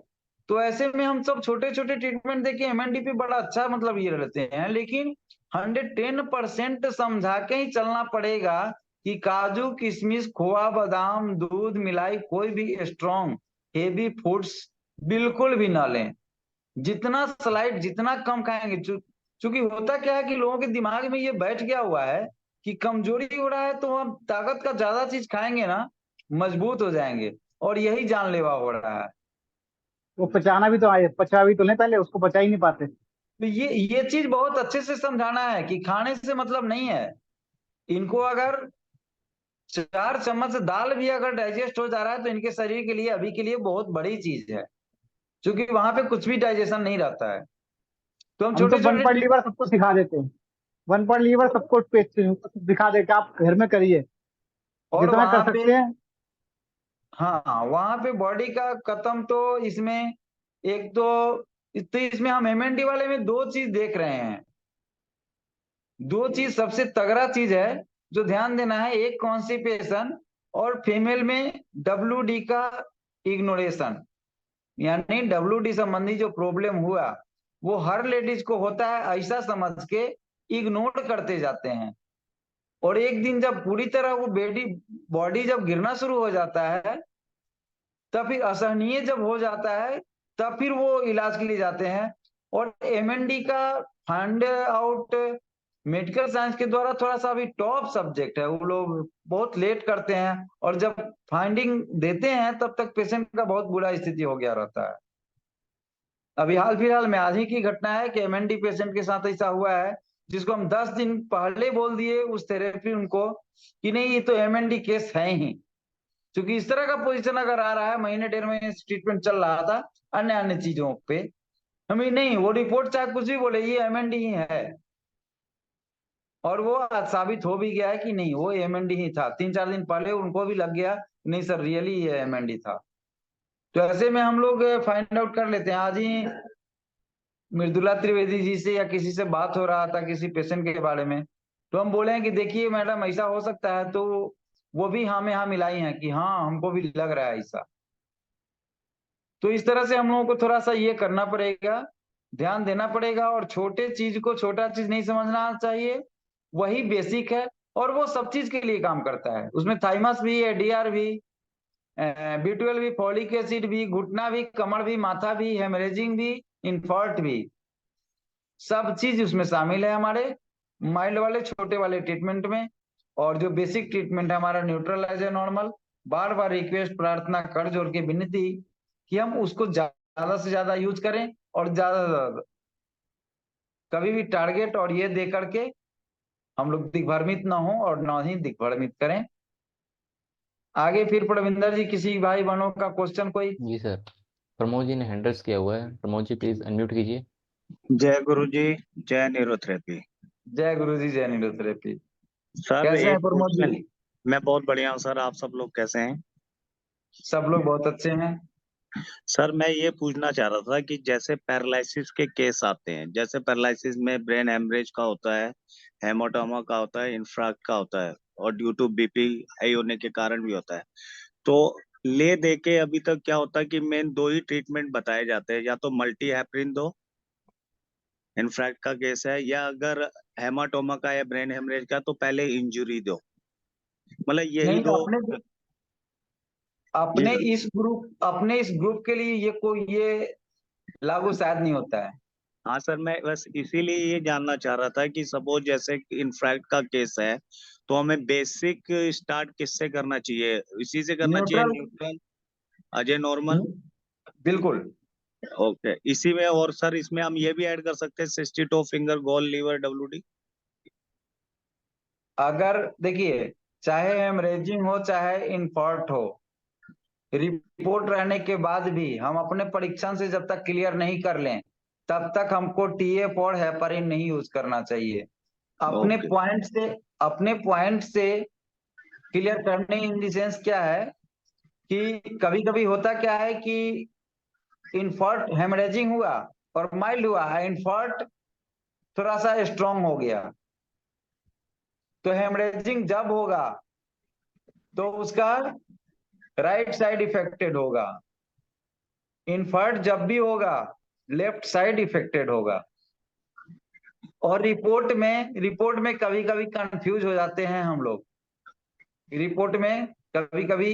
तो ऐसे में हम सब छोटे छोटे ट्रीटमेंट देके एमएनडी पे बड़ा अच्छा मतलब ये रहते हैं। लेकिन 110% समझा के ही चलना पड़ेगा कि काजू किशमिश खोआ बादाम दूध मिलाई कोई भी स्ट्रॉन्ग हेवी फूड्स बिल्कुल भी ना लें। जितना स्लाइड जितना कम खाएंगे, चूंकि होता क्या है कि लोगों के दिमाग में ये बैठ गया हुआ है कि कमजोरी हो रहा है तो हम ताकत का ज्यादा चीज खाएंगे ना, मजबूत हो जाएंगे, और यही जानलेवा हो रहा है। वो पचाना भी तो आए, पचा भी तो लें, पहले उसको पचा ही नहीं पाते। तो ये चीज बहुत अच्छे से समझाना है कि खाने से मतलब नहीं है। इनको अगर 4 चम्मच दाल भी अगर डाइजेस्ट हो जा रहा है तो इनके शरीर के लिए अभी के लिए बहुत बड़ी चीज है, क्योंकि वहां पे कुछ भी डाइजेशन नहीं रहता है। तो हम हम तो छोटे वन छोटे पॉइंट लीवर सबको सिखा देते हैं। 1 पॉइंट लीवर सबको सिखा देते, आप घर में करिए और जितना कर वहां पे, सकते हैं। हाँ वहां पे बॉडी का खत्म तो इसमें एक तो इसमें हम एमएनडी वाले में 2 चीज देख रहे हैं। 2 चीज सबसे तगड़ा चीज है जो ध्यान देना है, एक कॉन्स्टिपेशन और फीमेल में WD का इग्नोरेशन। यानी WD संबंधी जो प्रॉब्लम हुआ वो हर लेडीज को होता है, ऐसा समझ के इग्नोर करते जाते हैं। और एक दिन जब पूरी तरह वो बॉडी जब गिरना शुरू हो जाता है, तब फिर असहनीय जब हो जाता है, तब फिर वो इलाज के लिए जाते हैं। और एमएनडी का फाइंड आउट मेडिकल साइंस के द्वारा थोड़ा सा अभी टॉप सब्जेक्ट है, वो लोग बहुत लेट करते हैं और जब फाइंडिंग देते हैं तब तक पेशेंट का बहुत बुरा स्थिति हो गया रहता है। अभी हाल फिलहाल में आज ही की घटना है कि एमएनडी पेशेंट के साथ ऐसा हुआ है, जिसको हम 10 दिन पहले बोल दिए उस थेरेपी उनको कि नहीं ये तो एमएनडी केस है ही। क्योंकि इस तरह का पोजीशन अगर आ रहा है, महीने 1.5 महीने से ट्रीटमेंट चल रहा था अन्य अन्य चीजों पे, हमें नहीं वो रिपोर्ट चाहे कुछ भी बोले ये एमएनडी ही है, और वो आज साबित हो भी गया है कि नहीं वो एमएनडी ही था। 3-4 दिन पहले उनको भी लग गया नहीं सर रियली ये एमएनडी था। तो ऐसे में हम लोग फाइंड आउट कर लेते हैं। आज ही मृदुला त्रिवेदी जी से या किसी से बात हो रहा था किसी पेशेंट के बारे में, तो हम बोले हैं कि देखिए मैडम ऐसा हो सकता है, तो वो भी हाँ में हाँ मिलाई है कि हाँ हमको भी लग रहा है ऐसा। तो इस तरह से हम लोगों को थोड़ा सा ये करना पड़ेगा, ध्यान देना पड़ेगा, और छोटे चीज को छोटा चीज नहीं समझना चाहिए, वही बेसिक है और वो सब चीज के लिए काम करता है। उसमें थाइमस भी, एडीआर भी, B12 भी, फॉलिक एसिड भी, घुटना भी, कमर भी, माथा भी, हेमरेजिंग भी, इन्फार्क्ट भी, सब चीज उसमें शामिल है हमारे माइल्ड वाले छोटे वाले ट्रीटमेंट में। और जो बेसिक ट्रीटमेंट है हमारा न्यूट्रल एज ए नॉर्मल, बार बार रिक्वेस्ट प्रार्थना कर जोड़ के विनती कि हम उसको ज्यादा से ज्यादा यूज करें, और ज्यादा कभी भी टारगेट और ये दे करके हम लोग दिग्भ्रमित ना हो और ना ही दिग्भ्रमित करें। आगे फिर प्रविंदर जी किसी भाई बहनों का क्वेश्चन कोई? जी सर, प्रमोद जी ने हैंडल्स किया हुआ है, प्रमोद जी प्लीज अनम्यूट कीजिए। जय गुरु जी, जय न्यूरोथेरेपी। जय गुरु जी, जय न्यूरोथेरेपी। सर कैसे हैं एक प्रमोद क्वेश्चन, जी? मैं बहुत बढ़िया हूँ सर, आप सब लोग कैसे हैं? सब लोग बहुत अच्छे हैं। सर मैं ये पूछना चाह रहा था कि जैसे पैरालिसिस के केस आते हैं, जैसे पैरालिसिस में ब्रेन हेमरेज का होता है, हेमाटोमा का होता है, इंफ्राक्ट का होता है, और ड्यू टू बीपी हाई होने के कारण भी होता है। तो ले दे के अभी तक क्या होता है कि मेन 2 ही ट्रीटमेंट बताए जाते हैं, या तो मल्टी हेपरिन दो इंफ्रैक्ट का केस है, या अगर हेमाटोमा का या ब्रेन हेमरेज का तो पहले इंजुरी दो, मतलब यही नहीं, 2। जी अपने सर। इस ग्रुप के लिए ये लागू शायद नहीं होता है। हाँ सर, मैं बस इसीलिए ये जानना चाह रहा था कि सपोज जैसे इंफ्रैक्ट का केस है, तो हमें बेसिक स्टार्ट किससे करना चाहिए? इसी से करना चाहिए, न्यूट्रल। Neutral Ajay normal? बिल्कुल। ओके, इसी में और सर इसमें हम ये भी ऐड कर सकते हैं सिस्टिटो फिंगर गोल लीवर WD? अगर देखिए चाहे हेमरेजिंग हो चाहे इन्फार्क्ट हो, रिपोर्ट रहने के बाद भी हम अपने परीक्षण से जब तक क्लियर नहीं कर लें तब तक हमको TF और हेपरिन नहीं यूज करना चाहिए। अपने ओके। पॉइंट से क्लियर करने इन द सेंस क्या है कि कभी कभी होता क्या है कि इन्फार्क्ट हेमरेजिंग हुआ और माइल्ड हुआ है, इन्फार्क्ट थोड़ा सा स्ट्रांग हो गया, तो हेमरेजिंग जब होगा तो उसका राइट साइड इफेक्टेड होगा, इन्फार्क्ट जब भी होगा लेफ्ट साइड इफेक्टेड होगा। और रिपोर्ट में कभी कभी कंफ्यूज हो जाते हैं हम लोग, रिपोर्ट में कभी कभी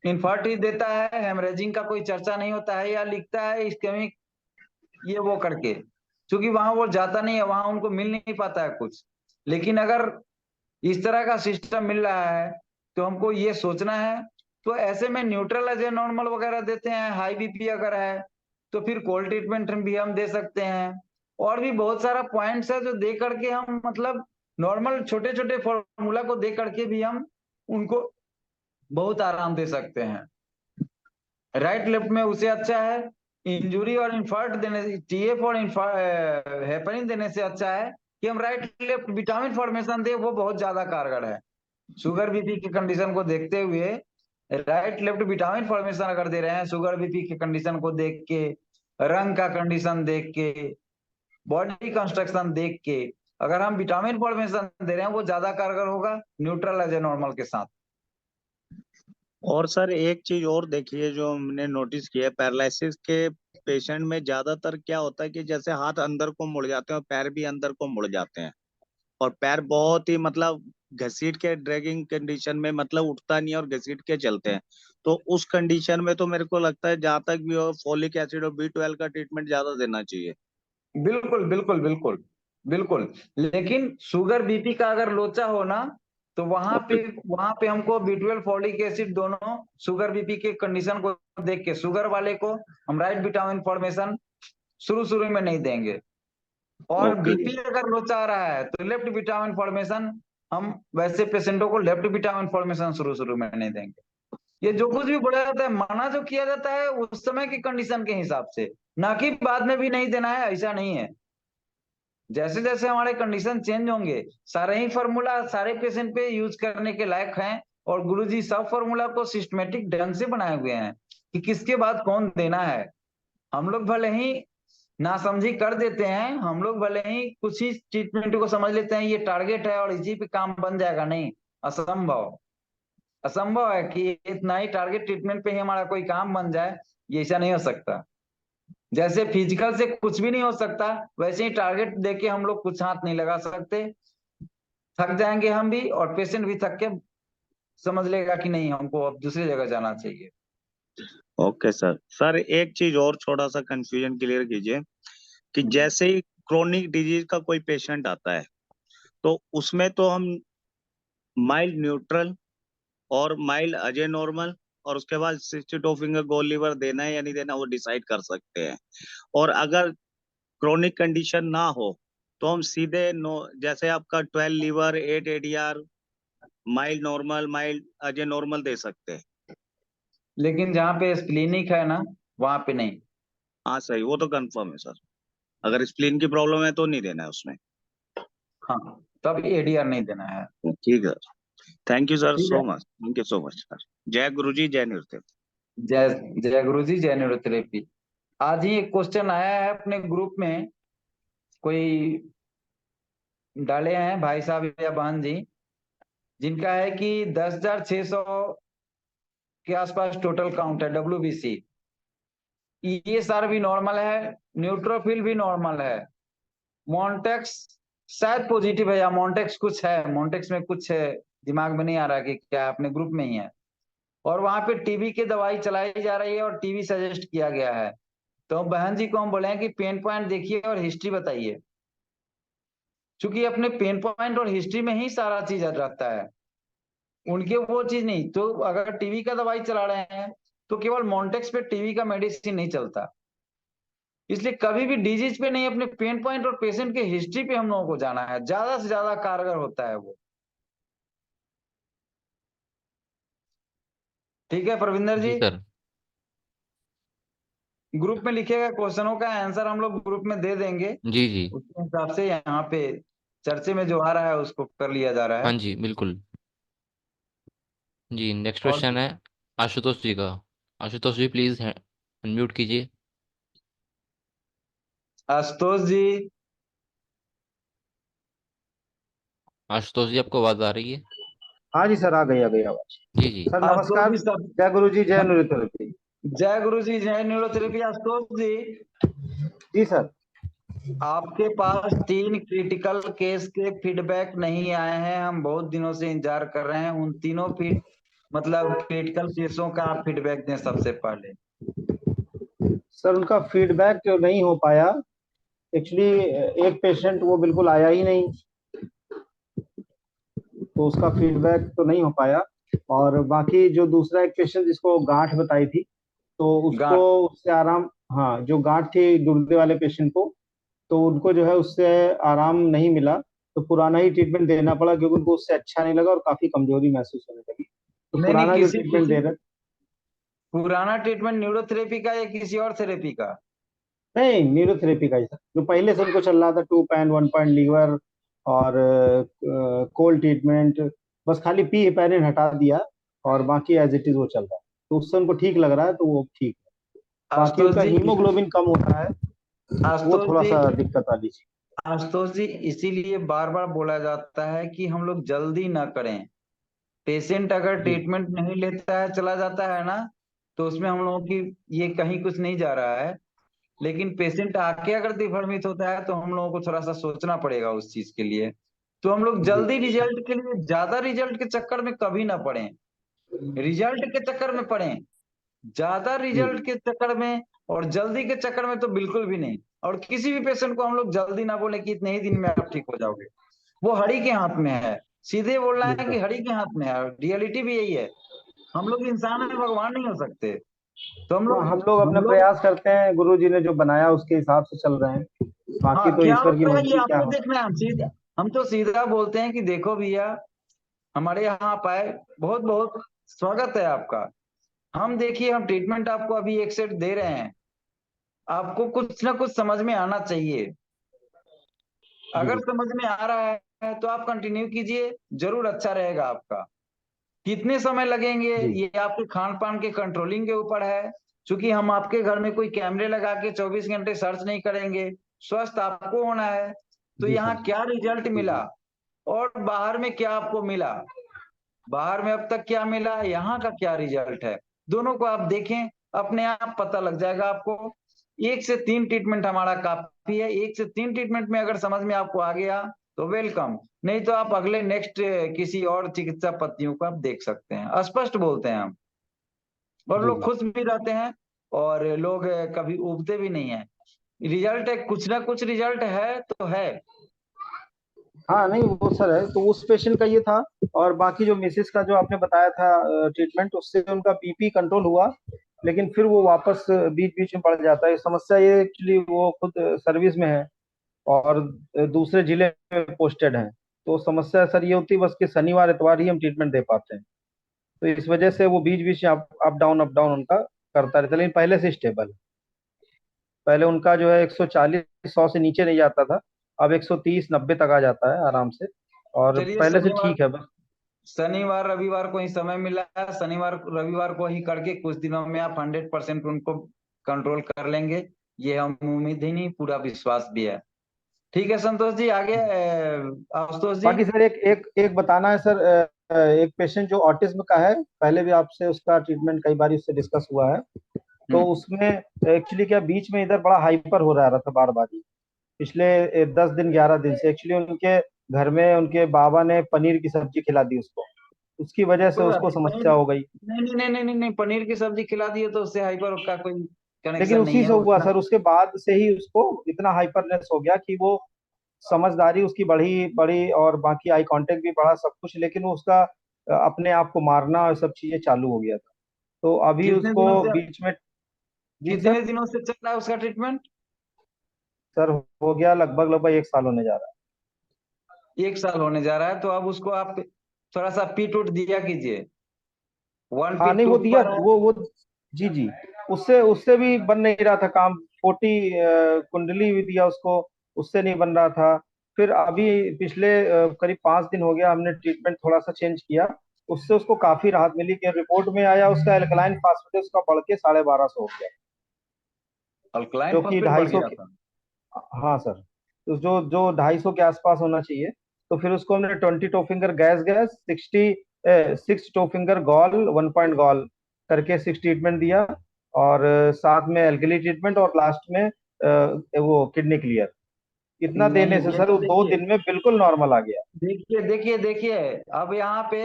इन्फार्क्ट ही देता है, हेमरेजिंग का कोई चर्चा नहीं होता है, या लिखता है इस्केमिक ये वो करके, क्योंकि वहां वो जाता नहीं है, वहां उनको मिल नहीं पाता है कुछ। लेकिन अगर इस तरह का सिस्टम मिल रहा है तो हमको ये सोचना है, तो ऐसे में न्यूट्रल एज ए नॉर्मल वगैरह देते हैं। हाई बीपी अगर है तो फिर कोल्ड ट्रीटमेंट भी हम दे सकते हैं, और भी बहुत सारा पॉइंट्स है जो दे करके हम मतलब नॉर्मल छोटे छोटे फॉर्मूला को दे करके भी हम उनको बहुत आराम दे सकते हैं। राइट लेफ्ट में उसे अच्छा है, इंजुरी और इन्फार्क्ट देने TF और हेपरिन देने से अच्छा है कि हम राइट लेफ्ट विटामिन फॉर्मेशन दे, वो बहुत ज्यादा कारगर है। शुगर बीपी की कंडीशन को देखते हुए राइट लेफ्ट विटामिन फॉर्मेशन अगर दे रहे हैं, शुगर बीपी की कंडीशन को देख के, रंग का कंडीशन देख के, बॉडी कंस्ट्रक्शन देख के अगर हम विटामिन फॉर्मेशन दे रहे हैं, वो ज्यादा कारगर होगा न्यूट्रल एज ए नॉर्मल के साथ। और सर एक चीज और देखिए जो हमने नोटिस किया है, पैरालिसिस के पेशेंट में ज्यादातर क्या होता है कि जैसे हाथ अंदर को मुड़ जाते हैं और पैर भी अंदर को मुड़ जाते हैं, और पैर बहुत ही मतलब घसीट के ड्रैगिंग कंडीशन में, मतलब उठता नहीं है और घसीट के चलते हैं। तो उस कंडीशन में तो मेरे को लगता है जहां तक भी हो, फॉलिक एसिड और B12 का ट्रीटमेंट ज्यादा देना चाहिए। बिल्कुल बिल्कुल बिल्कुल। बिल्कुल। लेकिन शुगर बीपी का अगर लोचा हो ना, तो वहां पे हमको B12 फॉलिक एसिड दोनों शुगर बीपी के कंडीशन को देख के शुगर वाले को हम राइट विटामिन फॉर्मेशन शुरू में नहीं देंगे, और ओके बीपी अगर लोचा आ रहा है तो लेफ्ट विटामिन फॉर्मेशन हम वैसे पेशेंटों को लेफ्ट विटामिन फॉर्मेशन शुरू में नहीं देंगे। ये जो कुछ भी बोला जाता है, मना जो किया जाता है उस समय की कंडीशन के हिसाब से, ना कि बाद में भी नहीं देना है, ऐसा नहीं है। जैसे जैसे हमारे कंडीशन चेंज होंगे, सारे ही फॉर्मूला सारे पेशेंट पे यूज करने के लायक हैं, और गुरुजी सब फॉर्मूला को सिस्टमेटिक ढंग से बनाए हुए हैं कि किसके बाद कौन देना है। हम लोग भले ही नासमझी कर देते हैं, हम लोग भले ही कुछ ही ट्रीटमेंट को समझ लेते हैं ये टारगेट है और इसी पे काम बन जाएगा, नहीं, असंभव। असंभव है कि इतना ही टारगेट ट्रीटमेंट पे ही हमारा कोई काम बन जाए, ये ऐसा नहीं हो सकता। जैसे फिजिकल से कुछ भी नहीं हो सकता, वैसे ही टारगेट देके हम लोग कुछ हाथ नहीं लगा सकते। थक जाएंगे हम भी, और पेशेंट भी थक के समझ लेगा कि नहीं, हमको अब दूसरी जगह जाना चाहिए। Okay sir. सर एक चीज और थोड़ा सा कंफ्यूजन क्लियर कीजिए कि जैसे ही क्रोनिक डिजीज का कोई पेशेंट आता है तो उसमें तो हम माइल्ड न्यूट्रल और माइल्ड अजय नॉर्मल और उसके बाद 62 फिंगर गोल लीवर देना है या नहीं देना वो डिसाइड कर सकते हैं। और अगर क्रोनिक कंडीशन ना हो तो हम सीधे जैसे आपका 12 लीवर 8 एडीआर माइल्ड नॉर्मल माइल्ड अजय नॉर्मल दे सकते हैं। लेकिन जहाँ पे क्लिनिक है ना, वहां पे नहीं। हाँ सही, वो तो कंफर्म है सर। अगर स्प्लीन की प्रॉब्लम है तो नहीं देना है उसमें। हाँ, तब ADR नहीं देना है। ठीक है। थैंक यू सर ठीक है। So much, thank you so much sir. जय गुरु जी, जय नृत्य। जय जय गुरु जी, जय न्यूरोथेरेपी। आज ही एक क्वेश्चन आया है अपने ग्रुप में, कोई डाले हैं भाई साहब या बहन जी, जिनका है कि 10,600 के आसपास टोटल काउंट है WBC। ESR भी नॉर्मल है, न्यूट्रोफिल भी नॉर्मल है, मॉन्टेक्स शायद पॉजिटिव है, या मॉन्टेक्स कुछ है, मॉन्टेक्स में कुछ है, दिमाग में नहीं आ रहा कि क्या, अपने ग्रुप में ही है। और वहां पे टीबी की दवाई चलाई जा रही है और टीबी सजेस्ट किया गया है। तो बहन जी को हम बोले हैं कि पेन पॉइंट देखिए और हिस्ट्री बताइए, क्योंकि अपने पेन पॉइंट और हिस्ट्री में ही सारा चीज रहता है, उनके वो चीज नहीं। तो अगर टीबी का दवाई चला रहे हैं तो केवल मॉन्टेक्स पे टीबी का मेडिसिन नहीं चलता। इसलिए कभी भी डिजीज पे नहीं, अपने पेन पॉइंट और पेशेंट के हिस्ट्री पे हम लोगों को जाना है, ज्यादा से ज्यादा कारगर होता है वो। ठीक है प्रविंदर जी जी, सर। ग्रुप में लिखेगा, क्वेश्चनों का आंसर हम लोग ग्रुप में दे देंगे, जी जी। उसके हिसाब से यहाँ पे चर्चे में जो आ रहा है उसको कर लिया जा रहा हाँ है। जी बिल्कुल। जी नेक्स्ट और क्वेश्चन है आशुतोष जी का। आशुतोष जी प्लीज अनम्यूट कीजिए। आशुतोष जी, आशुतोष जी आपको आवाज आ रही है? हाँ जी सर, आ गई आवाज। जी जी। सर आशुतोष नमस्कार। जी सब, जय गुरु जी, जय न्यूरोथेरेपी। जय गुरु जी, जय न्यूरोथेरेपी। आशुतोष जी, जी सर। आपके पास 3 क्रिटिकल केस के फीडबैक नहीं आए हैं, हम बहुत दिनों से इंतजार कर रहे हैं। उन तीनों मतलब क्रिटिकल केसों का आप फीडबैक दें सबसे पहले। सर उनका फीडबैक जो नहीं हो पाया, एक्चुअली एक पेशेंट वो बिल्कुल आया ही नहीं, तो उसका फीडबैक तो नहीं हो पाया। और बाकी जो दूसरा एक पेशेंट जिसको गांठ बताई थी, तो उसको गांठ, उससे आराम, हाँ जो गांठ थी गुर्दे वाले पेशेंट को, तो उनको जो है उससे आराम नहीं मिला, तो पुराना ही ट्रीटमेंट देना पड़ा, क्योंकि उनको उससे अच्छा नहीं लगा और काफी कमजोरी महसूस होने लगी, तो नहीं नहीं, पुराना जो किसी ट्रीटमेंट किसी दे रहे। पुराना ट्रीटमेंट न्यूरोथेरेपी का या किसी और थेरेपी का? नहीं, न्यूरोथेरेपी का ही था, जो पहले से उनको चल रहा था, 2 पॉइंट 1 पॉइंट लीवर और कोल्ड ट्रीटमेंट, बस खाली पी हेपेरिन हटा दिया और बाकी एज इट इज वो चल रहा है, तो उससे उनको ठीक लग रहा है, तो वो ठीक है। बाकी आशुतोष उनका जी, हीमोग्लोबिन कम होता है, वो आशुतोष थोड़ा जी, सा दिक्कत वाली चीज। आशुतोष जी, इसीलिए बार बार बोला जाता है कि हम लोग जल्दी ना करें। पेशेंट अगर जी ट्रीटमेंट नहीं लेता है, चला जाता है ना, तो उसमें हम लोगों की ये कहीं कुछ नहीं जा रहा है। लेकिन पेशेंट आके अगर दिग्भ्रमित होता है तो हम लोगों को थोड़ा सा सोचना पड़ेगा उस चीज के लिए। तो हम लोग जी जल्दी रिजल्ट के लिए, ज्यादा रिजल्ट के चक्कर में कभी ना पड़े, रिजल्ट के चक्कर में पड़े ज्यादा रिजल्ट के चक्कर में और जल्दी के चक्कर में तो बिल्कुल भी नहीं। और किसी भी पेशेंट को हम लोग जल्दी ना बोले कि इतने ही दिन में आप ठीक हो जाओगे, वो हरि के हाथ में है। सीधे बोलना है कि हरि के हाथ में है, रियलिटी भी यही है। हम लोग इंसान है, भगवान नहीं हो सकते। तो हम हाँ, लोग हम लोग अपने प्रयास करते हैं, गुरु जी ने जो बनाया उसके हिसाब से चल रहे हैं, बाकी हाँ, तो क्या ईश्वर की होता है ये मर्जी क्या आपको हो। देखना है। हम तो सीधा बोलते हैं कि देखो भैया, हमारे यहाँ आप आए, बहुत बहुत स्वागत है आपका। हम देखिए, हम ट्रीटमेंट आपको अभी एक सेट दे रहे हैं, आपको कुछ ना कुछ समझ में आना चाहिए। अगर जी समझ में आ रहा है तो आप कंटिन्यू कीजिए, जरूर अच्छा रहेगा आपका। कितने समय लगेंगे जी ये आपके खान पान के कंट्रोलिंग के ऊपर है। क्योंकि हम आपके घर में कोई कैमरे लगा के 24 घंटे सर्च नहीं करेंगे, स्वस्थ आपको होना है। तो जी सर यहाँ जी क्या रिजल्ट जी मिला जी और बाहर में क्या आपको मिला, बाहर में अब तक क्या मिला, यहाँ का क्या रिजल्ट है, दोनों को आप देखें, अपने आप पता लग जाएगा आपको। 1 से 3 ट्रीटमेंट हमारा काफी है। 1 से 3 ट्रीटमेंट में अगर समझ में आपको आ गया तो वेलकम, नहीं तो आप अगले नेक्स्ट किसी और चिकित्सा पद्धतियों को आप देख सकते हैं। स्पष्ट बोलते हैं हम, और जी लोग जी। खुश भी रहते हैं, और लोग कभी उबते भी नहीं है। रिजल्ट है, कुछ ना कुछ रिजल्ट है तो है। हाँ नहीं वो सर है, तो उस पेशेंट का ये था। और बाकी जो मिसेस का जो आपने बताया था ट्रीटमेंट, उससे उनका बीपी कंट्रोल हुआ, लेकिन फिर वो वापस बीच बीच में बढ़ जाता है। समस्या ये एक्चुअली वो खुद सर्विस में है और दूसरे जिले में पोस्टेड हैं। तो समस्या सर ये होती है बस कि शनिवार इतवार ही हम ट्रीटमेंट दे पाते हैं। तो इस वजह से वो बीच बीच में अप डाउन उनका करता रहता है, लेकिन पहले से स्टेबल है। पहले उनका जो है 140 100 से नीचे नहीं जाता था, अब 130 90 तक आ जाता है आराम से। और चलिए, पहले से शनिवार ठीक है बस। शनिवार रविवार को ही समय मिला है, शनिवार रविवार को ही करके कुछ दिनों में आप 100% उनको कंट्रोल कर लेंगे। ये हम उम्मीद ही नहीं, पूरा विश्वास भी है। ठीक है संतोष जी, आगे आशुतोष जी। बाकी सर एक एक एक बताना है सर, एक पेशेंट जो ऑटिज्म का है, पहले भी आपसे उसका ट्रीटमेंट कई बार उससे डिस्कस हुआ है। तो हम्म। उसमें एक्चुअली क्या बीच में इधर बड़ा हाइपर हो रहा था बार बार ही, पिछले 10 दिन 11 दिन से। एक्चुअली उनके घर में उनके बाबा ने पनीर की सब्जी खिला दी उसको, उसकी वजह से कोई बात उसको नहीं, पनीर समस्या हो गई। नहीं नहीं नहीं नहीं नहीं नहीं, पनीर की सब्जी खिला दिए तो उससे हाइपर का कोई लेकिन कनेक्शन नहीं उसी है से हुआ उतना। सर, उसके बाद से ही उसको इतना हाइपरनेस हो गया कि वो समझदारी उसकी बढ़ी बढ़ी और बाकी आई कांटेक्ट भी बढ़ा, सब कुछ, लेकिन वो उसका अपने आप को मारना और सब चीजें चालू हो गया था। तो अभी कितने उसको दिनों से बीच में। जी कितने सर। दिनों से चल रहा है उसका ट्रीटमेंट? सर हो गया लगभग लगभग 1 साल होने जा रहा 1 साल होने जा रहा है, तो अब उसको आप थोड़ा सा पीट उट दिया कीजिए। वन है। हाँ पीट नहीं वो टूट दिया पर है। वो जी जी। उससे उससे भी बन नहीं रहा था काम। 40 कुंडली भी दिया उसको, उससे नहीं बन रहा था। फिर अभी पिछले करीब 5 दिन हो गया, हमने ट्रीटमेंट थोड़ा सा चेंज किया, उससे उसको काफी राहत मिली कि रिपोर्ट में आया उसका एल्कलाइन फास्फेटेस का बढ़ के 1250 हो गया, अल्कलाइन जो कि फॉस्फेट बढ़ 250 गया के। था? हाँ सर, तो जो जो 250 के आसपास होना चाहिए। तो फिर उसको हमने 20 टोफिंगर गैस गैस 6 टोफिंगर गॉल 1 पॉइंट गॉल करके 6 ट्रीटमेंट दिया। और साथ में एल्कली ट्रीटमेंट, और लास्ट में वो किडनी क्लियर। इतना नहीं, देने से ये सर तो वो दो देखिए, दिन में बिल्कुल नॉर्मल आ गया। देखिए देखिए देखिए, अब यहाँ पे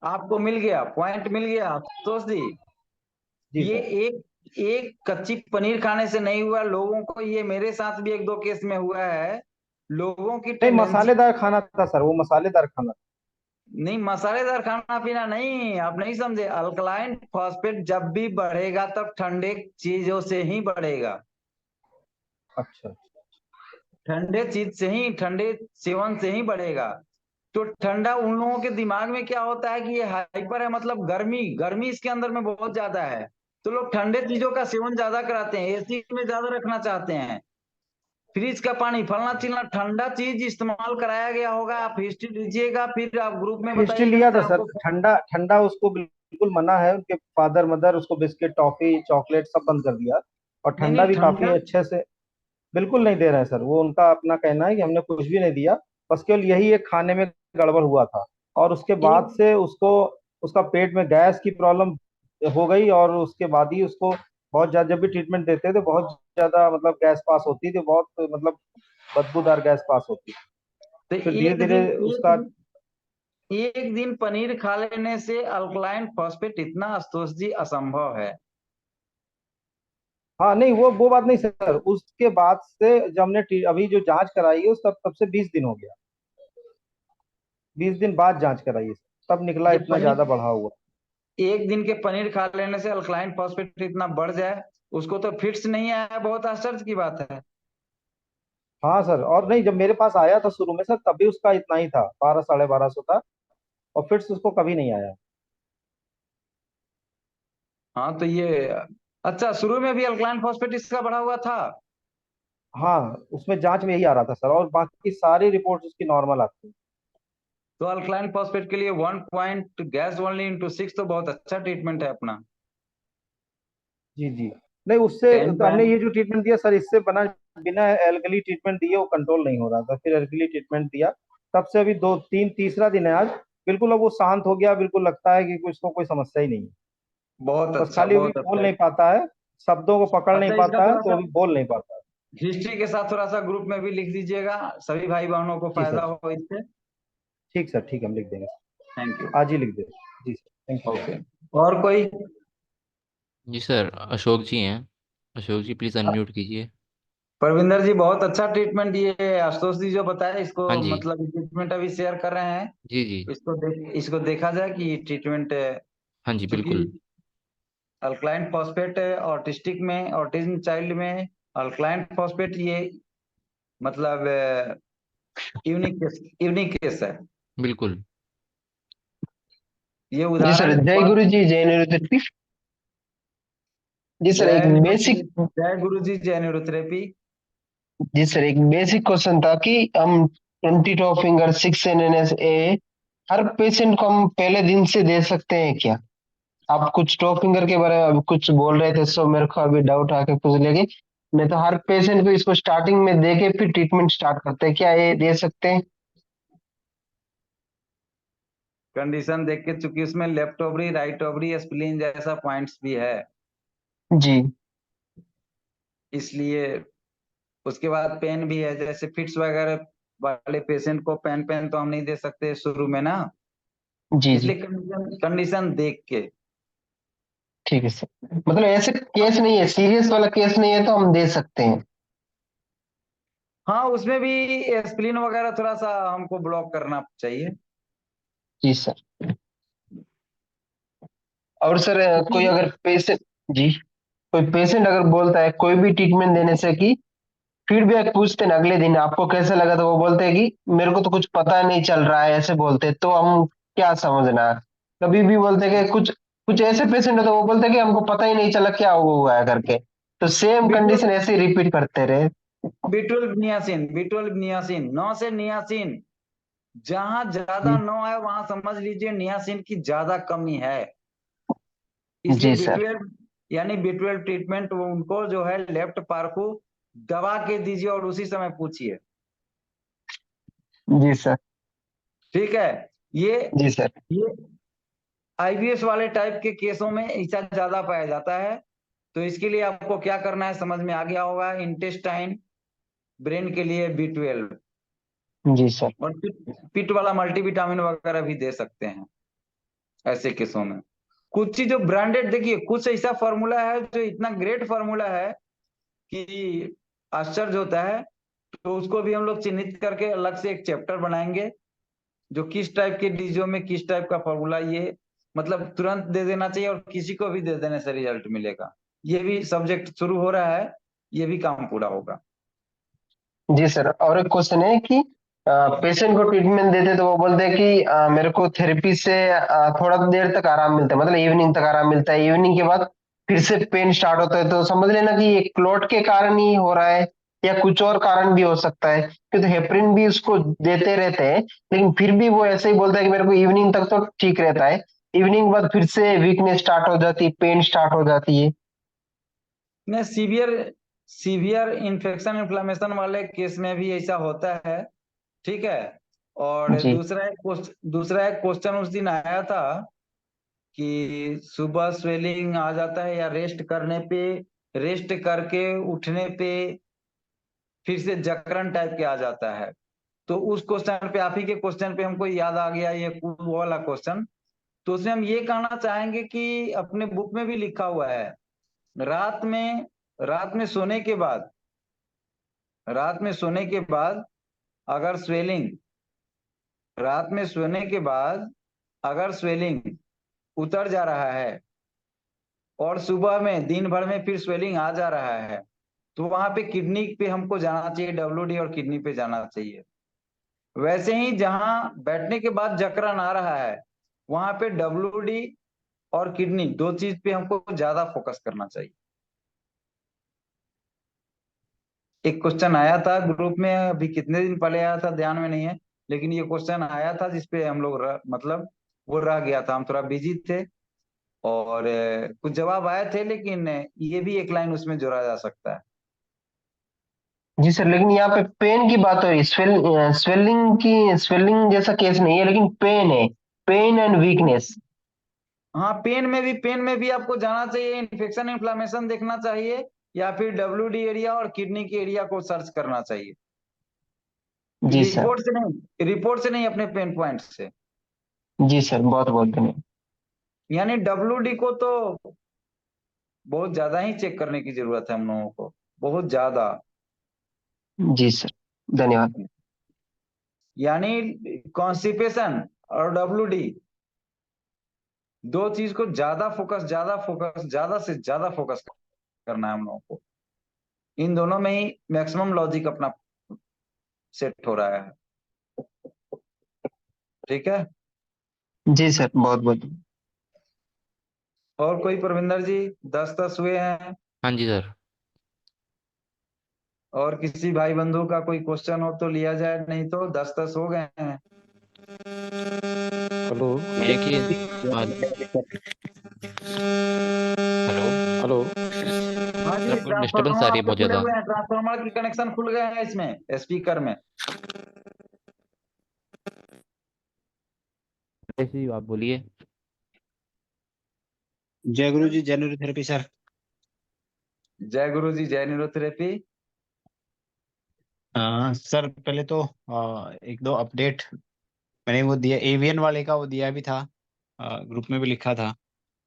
आपको मिल गया, पॉइंट मिल गया संतोष जी। जी ये सर। एक एक कच्ची पनीर खाने से नहीं हुआ लोगों को, ये मेरे साथ भी 1 2 केस में हुआ है। लोगों की नहीं टेंडेंसी, मसालेदार खाना था सर, वो मसालेदार खाना था। नहीं मसालेदार खाना पीना नहीं, आप नहीं समझे। अल्कलाइन फॉस्फेट जब भी बढ़ेगा तब ठंडे चीजों से ही बढ़ेगा, अच्छा। ठंडे चीज से ही, ठंडे सेवन से ही बढ़ेगा। तो ठंडा उन लोगों के दिमाग में क्या होता है कि ये हाइपर है, मतलब गर्मी, गर्मी इसके अंदर में बहुत ज्यादा है। तो लोग ठंडे चीजों का सेवन ज्यादा कराते हैं, एसी में ज्यादा रखना चाहते हैं, फ्रिज का पानी फलना चिलना ठंडा चीज इस्तेमाल कराया गया होगा। आप हिस्ट्री लीजिएगा, फिर आप ग्रुप में हिस्ट्री बताइएगा लिया कि था सर, आपको। ठंडा ठंडा उसको बिल्कुल मना है। उनके फादर मदर उसको बिस्किट टॉफी चॉकलेट सब बंद कर दिया, और नहीं ठंडा नहीं, भी काफी ठंडा अच्छे से बिल्कुल नहीं दे रहे हैं सर। वो उनका अपना कहना है कि हमने कुछ भी नहीं दिया, बस केवल यही एक खाने में गड़बड़ हुआ था। और उसके बाद एक से उसको उसका पेट में गैस की प्रॉब्लम हो गई, और उसके बाद ही उसको बहुत ज्यादा, जब भी ट्रीटमेंट देते थे बहुत ज्यादा मतलब गैस पास होती थी, बहुत मतलब बदबूदार गैस पास होती थी। तो फिर धीरे एक धीरे दिन उसका। एक दिन पनीर खा लेने से अल्कलाइन फॉस्फेट इतना, आशुतोष जी, असंभव है। हाँ नहीं, वो बात नहीं सर, उसके बाद से जब हमने अभी जो जांच कराई है तब तब से 20 दिन हो गया, 20 दिन बाद जांच कराई है तब निकला ये इतना ज्यादा पनीर, बढ़ा हुआ। एक दिन के पनीर खा लेने से अल्कलाइन फॉस्फेट इतना बढ़ जाए, उसको तो फिट्स नहीं आया, बहुत आश्चर्य की बात है। हाँ सर, और नहीं, जब मेरे पास आया था शुरू में सर तभी उसका इतना ही था, 1200 साढ़े 1200 था, और फिर से उसको कभी नहीं आया। हाँ तो ये, अच्छा शुरू में भी अल्कलाइन फॉस्फेट इसका बढ़ा हुआ था? हाँ, उसमें जांच में यही आ रहा था सर, और बाकी सारी रिपोर्ट उसकी नॉर्मल आती है। तो अल्कलाइन फॉस्फेट के लिए 1 पॉइंट गैस ओनली इंटू 6 तो बहुत अच्छा ट्रीटमेंट है अपना। जी जी, नहीं उससे 10 तो हमने पॉइंट ये जो ट्रीटमेंट दिया सर, इससे बिना एल्कली ट्रीटमेंट दिए वो कंट्रोल नहीं हो रहा था, फिर एल्कली ट्रीटमेंट दिया, तब से अभी दो तीन तीसरा दिन है आज, बिल्कुल अब वो शांत हो गया, बिल्कुल लगता है कि उसको कोई समस्या ही नहीं है। बहुत बस अच्छा, खाली अभी बहुत बोल अच्छा। नहीं पाता है, शब्दों को पकड़ नहीं अच्छा इसका पाता है, थोड़ा तो सा अभी बोल नहीं पाता है। हिस्ट्री के साथ थोड़ा सा ग्रुप में भी लिख दीजिएगा, सभी भाई बहनों को जी फायदा सर, हो इससे। ठीक सर, ठीक, हम लिख देंगे, थैंक यू। आज ही लिख देंगे। जी sir, thank you sir. Okay, और कोई? जी सर, अशोक जी हैं। अशोक जी प्लीज़ अनम्यूट कीजिए। परविंदर जी बहुत अच्छा ट्रीटमेंट ये आशुतोष जी जो बताया, इसको हाँ जी। मतलब ट्रीटमेंट अभी शेयर कर रहे हैं। जी जी। इसको देखा जाए कि ट्रीटमेंट, हाँ जी चूंकि बिल्कुल। अल्कलाइन फॉस्फेट ऑटिस्टिक में, ऑटिज्म चाइल्ड में अल्कलाइन फॉस्फेट ये मतलब यूनिक केस है। बिल्कुल। ये जी सर, उदाहरण जय गुरु जी, जय न्यूरोथेरेपी। जी सर, एक बेसिक जय गुरु जी, जय न्यूरोथेरेपी। जी सर, एक बेसिक क्वेश्चन था कि हम 22 फिंगर 6 NNS ए हर पेशेंट को हम पहले दिन से दे सकते हैं क्या? आप कुछ टॉप फिंगर के बारे में अभी कुछ बोल रहे थे, सो मेरे को अभी डाउट आके पूछ लेंगे। मैं तो हर पेशेंट को इसको स्टार्टिंग में दे के फिर ट्रीटमेंट स्टार्ट करते हैं, क्या ये दे सकते हैं? कंडीशन देख के, चूंकि उसमें left ovary, right ovary, spleen जैसा पॉइंट्स भी है, जी इसलिए उसके बाद पेन भी है, जैसे फिट्स वगैरह वाले पेशेंट को पेन पेन तो हम नहीं दे सकते शुरू में ना, जी जी, इसलिए कंडीशन कंडीशन देख के। ठीक है सर। मतलब ऐसे केस नहीं है, सीरियस वाला केस नहीं है तो हम दे सकते हैं। हाँ उसमें भी स्प्लीन वगैरह थोड़ा सा हमको ब्लॉक करना चाहिए। जी सर। और सर क्योंकि कोई अगर पेशेंट, जी, कोई पेशेंट अगर बोलता है कोई भी ट्रीटमेंट देने से कि फीडबैक पूछते हैं अगले दिन आपको कैसा लगा, तो वो बोलते हैं कि मेरे को तो कुछ पता नहीं चल रहा है, ऐसे बोलते हैं, तो हम क्या समझना? कभी भी बोलते हैं कि कुछ कुछ ऐसे पेशेंट है तो वो बोलते हैं कि हमको पता ही नहीं चला क्या हुआ है करके, तो सेम बिटुल कंडीशन ऐसे ही रिपीट करते रहे। बिटुल नियासिन 9 से नियासिन, जहां ज्यादा जी 9 है वहां समझ लीजिए नियासिन की ज्यादा कमी है, इसलिए जी सर। B12 यानी B12 ट्रीटमेंट उनको जो है लेफ्ट पार को दबा के दीजिए और उसी समय पूछिए। जी सर। ठीक है। ये जी सर। ये आईबीएस वाले टाइप के केसों में ऐसा ज्यादा पाया जाता है, तो इसके लिए आपको क्या करना है समझ में आ गया होगा, इंटेस्टाइन ब्रेन के लिए B12, जी सर। और पिट वाला मल्टीविटामिन वगैरह भी दे सकते हैं ऐसे केसों में। कुछ चीज जो ब्रांडेड, देखिए कुछ ऐसा फॉर्मूला है जो इतना ग्रेट फॉर्मूला है कि आश्चर्य होता है, तो उसको भी हम लोग चिन्हित करके अलग से एक चैप्टर बनाएंगे, जो किस टाइप के डीजो में किस टाइप का फॉर्मूला, ये मतलब तुरंत दे देना चाहिए और किसी को भी दे देने से रिजल्ट मिलेगा। ये भी सब्जेक्ट शुरू हो रहा है, ये भी काम पूरा होगा। जी सर, और एक क्वेश्चन है कि पेशेंट को ट्रीटमेंट देते तो वो बोलते हैं कि मेरे को थेरेपी से थोड़ा देर तक आराम मिलता है, मतलब इवनिंग तक आराम मिलता है, इवनिंग के बाद फिर से पेन स्टार्ट होता है, तो समझ लेना कि ये क्लोट के कारण ही हो रहा है या कुछ और कारण भी हो सकता है, क्योंकि हेपरिन भी उसको देते रहते हैं, लेकिन फिर भी वो ऐसे ही बोलता है कि मेरे को इवनिंग तक तो ठीक रहता है, इवनिंग बाद फिर से वीकनेस स्टार्ट हो जाती है, पेन स्टार्ट हो जाती है। ने सीवियर इन्फेक्शन इन्फ्लेमेशन वाले केस में भी ऐसा होता है। ठीक है। और जी दूसरा एक क्वेश्चन उस दिन आया था कि सुबह स्वेलिंग आ जाता है या रेस्ट करने पे, रेस्ट करके उठने पे फिर से जकड़न टाइप के आ जाता है। तो उस क्वेश्चन पे, आप ही के क्वेश्चन पे हमको याद आ गया ये वो वाला क्वेश्चन। तो उसमें हम ये कहना चाहेंगे कि अपने बुक में भी लिखा हुआ है, रात में रात में सोने के बाद अगर स्वेलिंग रात में सोने के बाद अगर स्वेलिंग उतर जा रहा है और सुबह में दिन भर में फिर स्वेलिंग आ जा रहा है, तो वहां पे किडनी पे हमको जाना चाहिए, WD और किडनी पे जाना चाहिए। वैसे ही जहां बैठने के बाद जकड़न आ रहा है, वहां पे WD और किडनी, दो चीज पे हमको ज्यादा फोकस करना चाहिए। एक क्वेश्चन आया था ग्रुप में, अभी कितने दिन पहले आया था ध्यान में नहीं है, लेकिन ये क्वेश्चन आया था जिसपे हम लोग मतलब वो रह गया था, हम थोड़ा बिजी थे और कुछ जवाब आए थे, लेकिन ये भी एक लाइन उसमें जोड़ा जा सकता है। जी सर, लेकिन यहाँ पे पेन की बात हो रही, स्वेलिंग जैसा केस नहीं है, लेकिन पेन है, पेन एंड वीकनेस। हाँ, पेन में भी आपको जाना चाहिए, इन्फेक्शन इन्फ्लामेशन देखना चाहिए, या फिर WD एरिया और किडनी के एरिया को सर्च करना चाहिए। जी सर। रिपोर्ट से नहीं, अपने पेन पॉइंट से। जी सर, बहुत बहुत धन्यवाद। यानी WD को तो बहुत ज्यादा ही चेक करने की जरूरत है हम लोगों को, बहुत ज्यादा। जी सर, धन्यवाद। यानी कॉन्स्टिपेशन और WD, दो चीज को ज्यादा से ज्यादा फोकस करना है हम लोगों को। इन दोनों में ही मैक्सिमम लॉजिक अपना सेट हो रहा है। ठीक है। जी सर, बहुत बहुत। और कोई परविंदर जी, 10 हुए हैं? हाँ जी सर। और किसी भाई बंधु का कोई क्वेश्चन हो तो लिया जाए, नहीं तो 10 हो गए हैं। हेलो एक ही हेलो हेलो। हाँ सर, जी, आपको डिस्टर्बेंस आ ट्रांसफार्मर रही है आपके बहुत खुले ज्यादा। हुए हैं, ट्रांसफार्मर की कनेक्शन खुल गए हैं इसमें, स्पीकर में। ऐसी आप बोलिए। जय गुरु जी, जय न्यूरोथेरेपी सर। जय गुरु जी, जय न्यूरोथेरेपी। सर पहले तो एक दो अपडेट मैंने वो दिया, एवियन वाले का वो दिया भी था, ग्रुप में भी लिखा था,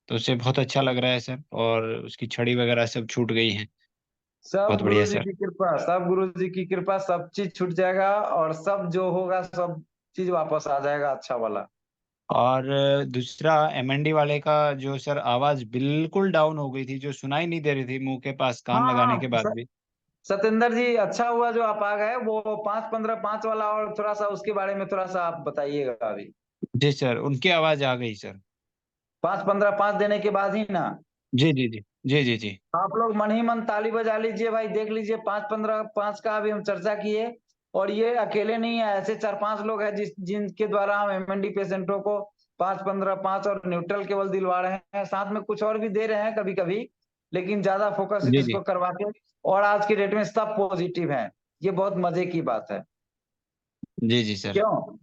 तो उससे बहुत अच्छा लग रहा है सर, और उसकी छड़ी वगैरह सब छूट गई है। सब बहुत गुरु बढ़िया जी सर। की कृपा, सब गुरु जी की कृपा, सब चीज छूट जाएगा और सब जो होगा सब चीज वापस आ जाएगा अच्छा वाला। और दूसरा एमएनडी वाले का जो सर आवाज बिल्कुल डाउन हो गई थी, जो सुनाई नहीं दे रही थी मुंह के पास कान हाँ लगाने हाँ, के बाद भी। सत्येंद्र जी, अच्छा हुआ जो आप आ गए। वो 5-15-5 वाला, और थोड़ा सा उसके बारे में थोड़ा सा आप बताइएगा अभी। जी सर, उनकी आवाज आ गई सर। 5-15-5 देने के बाद ही ना, जी जी जी जी जी जी। आप लोग मन ही मन ताली बजा लीजिए भाई, देख लीजिए 5-15-5 का अभी हम चर्चा किए। और ये अकेले नहीं है, ऐसे 4-5 लोग हैं जिनके द्वारा हम MND पेशेंटों को 5-15-5 और न्यूट्रल केवल दिलवा रहे हैं, साथ में कुछ और भी दे रहे हैं कभी कभी, लेकिन ज्यादा फोकस जी जी इसको करवा के। और आज की डेट में सब पॉजिटिव हैं, ये बहुत मजे की बात है। जी जी सर। क्यों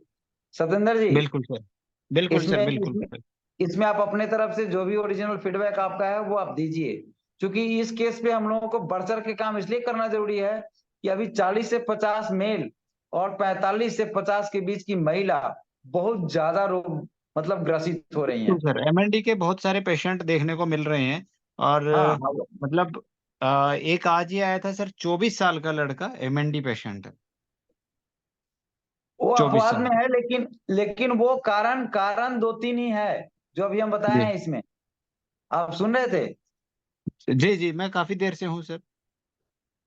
सत्येंद्र जी? बिल्कुल सर, बिल्कुल सर, इसमें बिल्कुल इसमें सर। इसमें आप अपने तरफ से जो भी ओरिजिनल फीडबैक आपका है वो आप दीजिए, क्योंकि इस केस पे हम लोगों को बढ़ चढ़ के काम इसलिए करना जरूरी है कि अभी 40 से 50 मेल और 45 से 50 के बीच की महिला बहुत ज्यादा रोग मतलब ग्रसित हो रही बिल्कुल हैं। सर, एमएनडी के बहुत सारे पेशेंट देखने को मिल रहे हैं। और हाँ हाँ, मतलब एक आज ही आया था सर, 24 साल का लड़का एमएनडी पेशेंट है। वो 24 अपवाद साल में का। है, लेकिन वो कारण कारण 2-3 ही है जो अभी हम बताए जी हैं इसमें। आप सुन रहे थे? जी जी, मैं काफी देर से हूँ सर।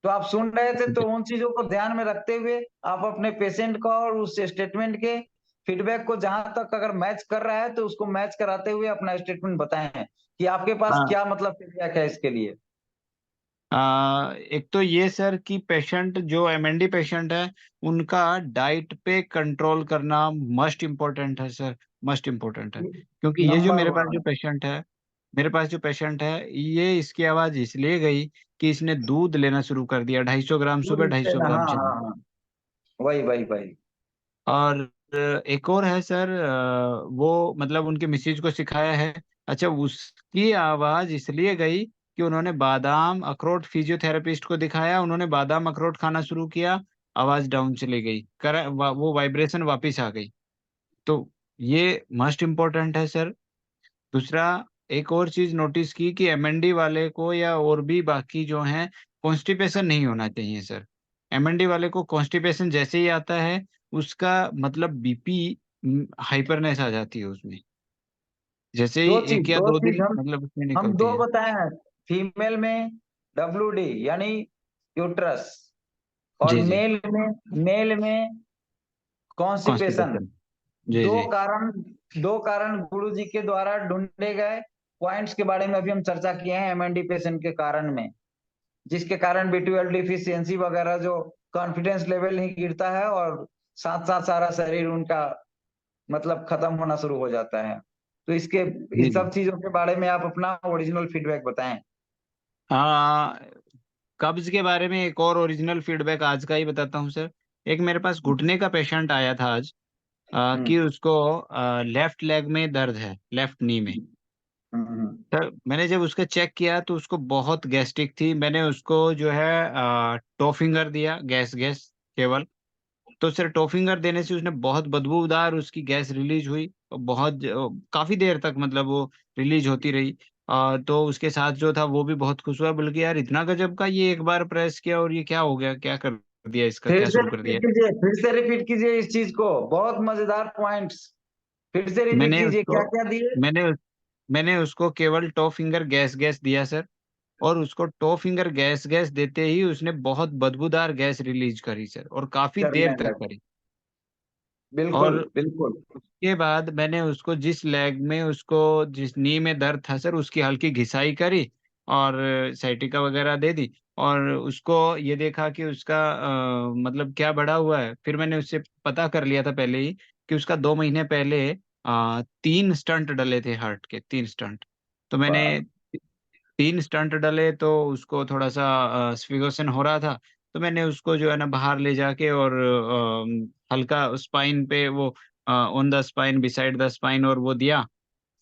तो आप सुन रहे थे, तो जी उन चीजों को ध्यान में रखते हुए आप अपने पेशेंट का और उस स्टेटमेंट के फीडबैक को जहां तक अगर मैच कर रहा है तो उसको मैच कराते हुए अपना स्टेटमेंट बताएं कि आपके पास हाँ। क्या मतलब फीडबैक है इसके लिए। एक तो ये सर कि पेशेंट जो एमएनडी पेशेंट है, उनका डाइट पे कंट्रोल करना मस्ट इम्पोर्टेंट है सर, मस्ट इम्पोर्टेंट है। क्योंकि ये जो नंबर मेरे पास जो 1। पेशेंट है, मेरे पास जो पेशेंट है, ये इसकी आवाज इसलिए गई कि इसने दूध लेना शुरू कर दिया, 250 ग्राम सुबह, 250 हाँ ग्राम हाँ शाम। हाँ, वही वही वही। और एक और है सर, वो मतलब उनके मिसेज को सिखाया है। अच्छा, उसकी आवाज इसलिए गई कि उन्होंने बादाम अखरोट, फिजियोथेरेपिस्ट को दिखाया, उन्होंने बादाम अखरोट खाना शुरू किया, आवाज डाउन चली गई, वो वाइब्रेशन वापस आ गई। तो ये मस्ट इम्पोर्टेंट है सर। दूसरा, एक और चीज नोटिस की कि एमएनडी वाले को या और भी बाकी जो हैं कॉन्स्टिपेशन नहीं होना चाहिए सर। एमएनडी वाले को कॉन्स्टिपेशन जैसे ही आता है उसका मतलब बीपी हाइपरनेस आ जाती है उसमें, जैसे ही एक या दो दो चीज दिन मतलब उसमें हम निकलती दो है। बताए हैं। फीमेल में WD यानी यूट्रस, और जी जी। मेल में कॉन्स्टिपेशन। कॉन्स्टिपेशन। जी दो जी। कारण दो कारण गुरु जी के द्वारा ढूंढे गए पॉइंट्स के बारे में अभी हम चर्चा किए हैं एमएनडी पेशेंट के कारण में, जिसके कारण B12 डिफिशियंसी वगैरह जो कॉन्फिडेंस लेवल ही गिरता है और साथ साथ सारा शरीर उनका मतलब खत्म होना शुरू हो जाता है। तो इसके जी इस जी। सब चीजों के बारे में आप अपना ओरिजिनल फीडबैक बताएं। हाँ, कब्ज के बारे में एक और ओरिजिनल फीडबैक आज का ही बताता हूँ सर। एक मेरे पास घुटने का पेशेंट आया था आज, कि हम्म उसको लेफ्ट लेग में दर्द है, लेफ्ट नी में। हम्म सर मैंने जब उसका चेक किया तो उसको बहुत गैस्ट्रिक थी। मैंने उसको जो है टॉफिंगर दिया, गैस गैस केवल। तो सर टॉफिंगर देने से उसने बहुत बदबूदार उसकी गैस रिलीज हुई और काफी देर तक मतलब वो रिलीज होती रही। तो उसके साथ जो था वो भी बहुत खुश हुआ, बल्कि यार इतना गजब का, ये एक बार प्रेस किया और ये क्या हो गया, क्या कर दिया, इसका फिर क्या से शुरू कर रिपीट दिया। कीजिए, फिर से रिपीट कीजिए इस चीज को, बहुत मजेदार पॉइंट्स। फिर से रिपीट मैंने कीजिए उसको क्या क्या दिए। मैंने मैंने उसको केवल टॉ फिंगर गैस गैस दिया सर। और उसको टॉ फिंगर गैस गैस देते ही उसने बहुत बदबूदार गैस रिलीज करी सर, और काफी करने देर तक लगे, करी। बिल्कुल और बिल्कुल। उसके बाद मैंने उसको जिस लेग में, उसको जिस नी में दर्द था सर, उसकी हल्की घिसाई करी और साइटिका वगैरह दे दी। और उसको ये देखा कि उसका मतलब क्या बढ़ा हुआ है। फिर मैंने उससे पता कर लिया था पहले ही कि उसका 2 महीने पहले 3 स्टंट डले थे, हार्ट के 3 स्टंट। तो मैंने वाह, 3 स्टंट डले तो उसको थोड़ा सा स्फिगोसन हो रहा था। तो मैंने उसको जो है ना बाहर ले जाके और हल्का स्पाइन पे वो, on the spine, beside the spine, और वो दिया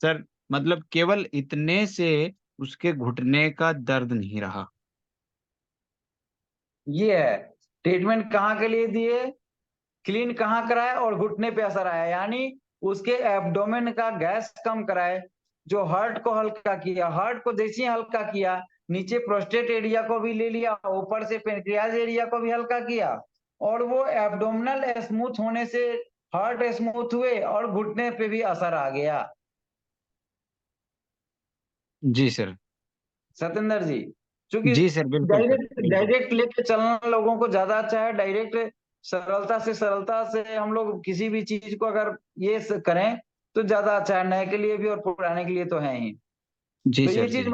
सर। मतलब केवल इतने से उसके घुटने का दर्द नहीं रहा। ये है ट्रीटमेंट कहाँ के लिए दिए, क्लीन कहाँ कराए और घुटने पे असर आया, यानी उसके एब्डोमेन का गैस कम कराए, जो हार्ट को हल्का किया। हार्ट को जैसे ही हल्का किया, नीचे प्रोस्टेट एरिया को भी ले लिया, ऊपर से पेनक्रियाज एरिया को भी हल्का किया, और वो एब्डोमिनल स्मूथ होने से हार्ट स्मूथ हुए और घुटने पे भी असर आ गया। जी सर। सतेंद्र जी, क्योंकि जी सर, बिल्कुल सर, डायरेक्ट बिल्कुल। डायरेक्ट लेके चलना लोगों को ज्यादा अच्छा है। डायरेक्ट सरलता से हम लोग किसी भी चीज को अगर करें तो ज्यादा अच्छा है, नए के लिए भी और पुराने के लिए तो है ही। जी तो ये सर। चीज जी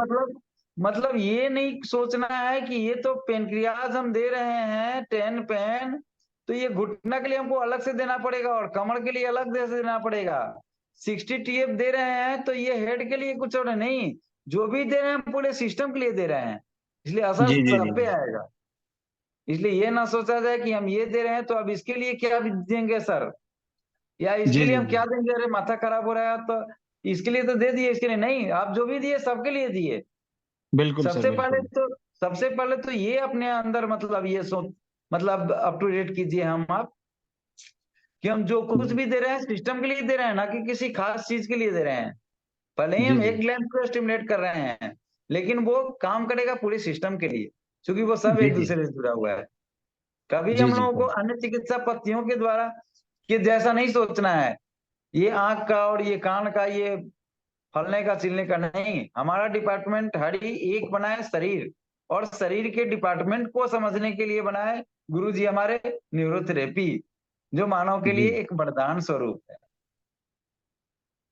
मतलब ये नहीं सोचना है कि ये तो पेनक्रियाज हम दे रहे हैं 10 पेन, तो ये घुटना के लिए हमको अलग से देना पड़ेगा और कमर के लिए अलग से देना पड़ेगा। 60 TF दे रहे हैं तो ये हेड के लिए कुछ और नहीं, जो भी दे रहे हैं पूरे सिस्टम के लिए दे रहे हैं, इसलिए असर जी जी। जी सब पे आएगा। इसलिए ये ना सोचा जाए कि हम ये दे रहे हैं तो अब इसके लिए क्या भी देंगे सर, या जी इसके लिए जी। हम जी क्या देंगे, अरे माथा खराब हो रहा है तो इसके लिए तो दे दिए, इसके लिए नहीं। आप जो भी दिए सबके लिए दिए। बिल्कुल सर, सबसे पहले बिल्कुल। तो सबसे पहले तो ये अपने अंदर मतलब ये सोच, मतलब अप टू डेट कीजिए हम आप, कि हम जो कुछ भी दे रहे हैं सिस्टम के लिए दे रहे हैं, ना कि किसी खास चीज के लिए दे रहे हैं। भले ही जी हम जी। एक ग्लैंड को स्टिमुलेट कर रहे हैं, लेकिन वो काम करेगा पूरे सिस्टम के लिए, क्योंकि वो सब जी एक जी। दूसरे से जुड़ा हुआ है। कभी जी हम जी लोगों को सर। अन्य चिकित्सा पद्धतियों के द्वारा कि जैसा नहीं सोचना है, ये आंख का और ये कान का, ये फलने का चिलने का नहीं। हमारा डिपार्टमेंट हर ही एक बना है शरीर, और शरीर के डिपार्टमेंट को समझने के लिए बना है गुरु जी हमारे न्यूरोथेरेपी, जो मानव के लिए जी। एक वरदान स्वरूप है।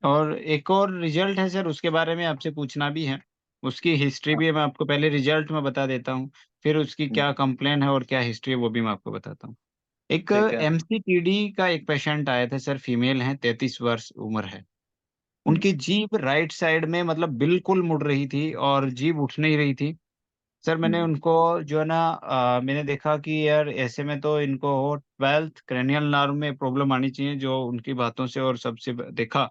और एक और रिजल्ट है सर, उसके बारे में आपसे पूछना भी है। उसकी हिस्ट्री भी मैं आपको पहले रिजल्ट में बता देता हूँ, फिर उसकी क्या कंप्लेन है और क्या हिस्ट्री है वो भी मैं आपको बताता हूँ। एक ठीक है। एमसीटीडी का एक पेशेंट आया था सर, फीमेल है, 33 वर्ष उम्र है। उनकी जीभ राइट साइड में मतलब बिल्कुल मुड़ रही थी और जीभ उठ नहीं रही थी। सर मैंने उनको जो है ना, मैंने देखा कि यार ऐसे में तो इनको 12th क्रेनियल नर्व में प्रॉब्लम आनी चाहिए, जो उनकी बातों से और सबसे देखा।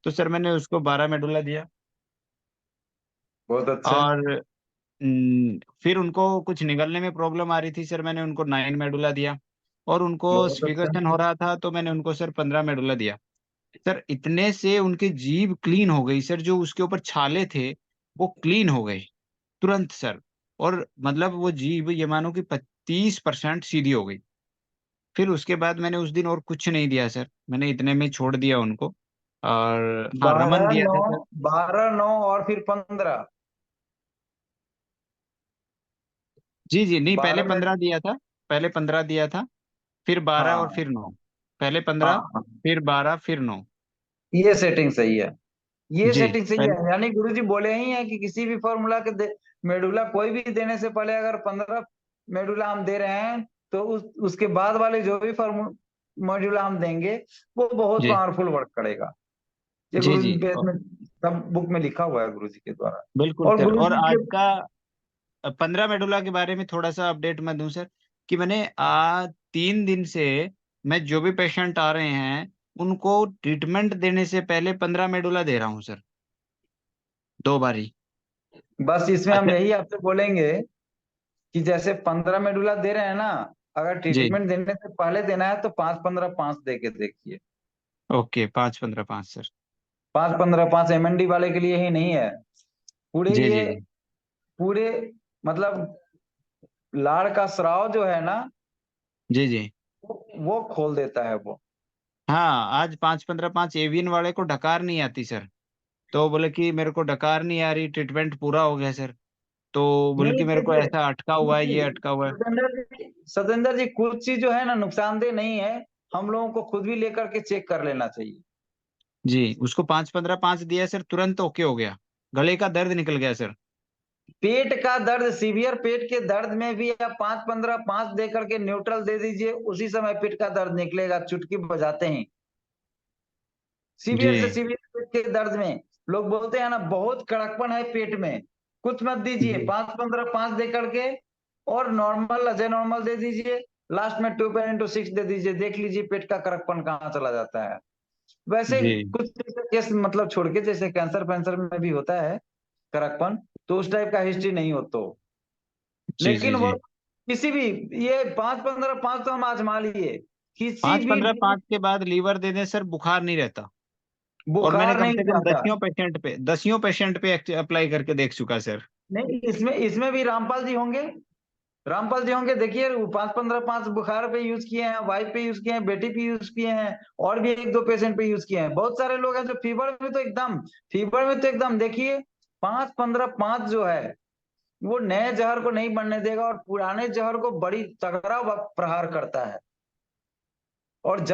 तो सर मैंने उसको 12 मेडुला दिया। बहुत अच्छा। और फिर उनको कुछ निगलने में प्रॉब्लम आ रही थी सर, मैंने उनको 9 मेडुला दिया। और उनको बहुत अच्छा। स्फिगेशन हो रहा था तो मैंने उनको सर 15 मेडुला दिया। सर इतने से उनकी जीभ क्लीन हो गई सर, जो उसके ऊपर छाले थे वो क्लीन हो गए तुरंत सर। और मतलब वो जीभ ये मानो कि 30% सीधी हो गई। फिर उसके बाद मैंने उस दिन और कुछ नहीं दिया सर, मैंने इतने में छोड़ दिया उनको। और हाँ, रमन 12 दिया 9, था सर। 12 9 और फिर 15। जी जी, नहीं, पहले 12 में। 15 दिया था। पहले 15 दिया था, फिर 12 और हाँ फिर 9। पहले 15, हाँ, फिर 12, फिर 9। ये सेटिंग सही है। ये जी सेटिंग सही पहले। है, यानी गुरुजी बोले ही है कि किसी भी फॉर्मूला के मेडुला कोई भी देने से पहले अगर 15 मेडुला हम दे रहे हैं, तो उसके बाद वाले जो भी मॉड्यूला हम देंगे वो बहुत जी पावरफुल वर्क करेगा। ये जी गुरु जी बेस में सब बुक में लिखा हुआ है गुरु जी के द्वारा। बिल्कुल और सर। गुरु और जी के। आज का 15 मेडुला के बारे में थोड़ा सा अपडेट मैं दूं सर, कि मैंने आज 3 दिन से मैं जो भी पेशेंट आ रहे हैं उनको ट्रीटमेंट देने से पहले 15 मेडुला दे रहा हूँ सर, 2 बारी। बस इसमें हम अच्छा। यही आपसे बोलेंगे कि जैसे 15 मेडुला दे रहे हैं ना, अगर जी। ट्रीटमेंट देने से पहले देना है तो 5 15 5 दे के देखिए। Okay, 5 15 5 sir. 5 15 5 एमएनडी वाले के लिए ही नहीं है, पूरे जी ये जी जी पूरे मतलब लाड़ का स्राव जो है ना, जी जी। वो खोल देता है वो। हाँ, आज 5 15 5 एवियन वाले को डकार नहीं आती सर, तो बोले कि मेरे को डकार नहीं आ रही, ट्रीटमेंट पूरा हो गया सर। तो बोले नहीं कि मेरे को देखिए, ऐसा अटका हुआ कुछ है, ये चीज अटका हुआ है। सतेंद्र जी कुछ चीज जो है ना नुकसानदेह नहीं है, हम लोगों को खुद भी लेकर के चेक कर लेना चाहिए। जी, उसको 5 15 5 दिया सर, तुरंत ओके हो गया, गले का दर्द निकल गया सर। पेट का दर्द, सीवियर पेट के दर्द में भी आप 5 15 5 दे करके न्यूट्रल दे दीजिए, उसी समय पेट का दर्द निकलेगा चुटकी बजाते ही। जी सीवियर से सीवियर पेट के दर्द में लोग बोलते हैं ना बहुत कड़कपन है पेट में, कुछ मत दीजिए, जी 5 15 5 दे करके और नॉर्मल अजय नॉर्मल दे दीजिए, लास्ट में 2/6 दे दीजिए, देख लीजिए पेट का कड़कपन कहाँ चला जाता है। वैसे जी कुछ केस मतलब छोड़ के, जैसे कैंसर फैंसर में भी होता है कड़कपन, तो उस टाइप का हिस्ट्री नहीं हो तो। जी लेकिन जी वो जी। किसी भी, ये 5 15 5 तो हम आजमा लिए, किसी पाँच भी पंद्रह पाँच के बाद लीवर दे दें सर, बुखार नहीं रहता। और मैंने बुखार कम नहीं से कम जाता। दसियों पेशेंट पे अप्लाई करके देख चुका सर। नहीं, इसमें इसमें भी रामपाल जी होंगे, रामपाल जी होंगे, देखिए 5 15 5 बुखार पे यूज किए हैं, वाइफ पे यूज किए हैं, बेटी पे यूज किए हैं, और भी 1 2 पेशेंट पे यूज किए हैं। बहुत सारे लोग हैं जो फीवर में तो एकदम देखिए 5 15 5 जो है वो नए जहर को नहीं बनने देगा और पुराने जहर को बड़ी तगड़ा प्रहार करता है। और जी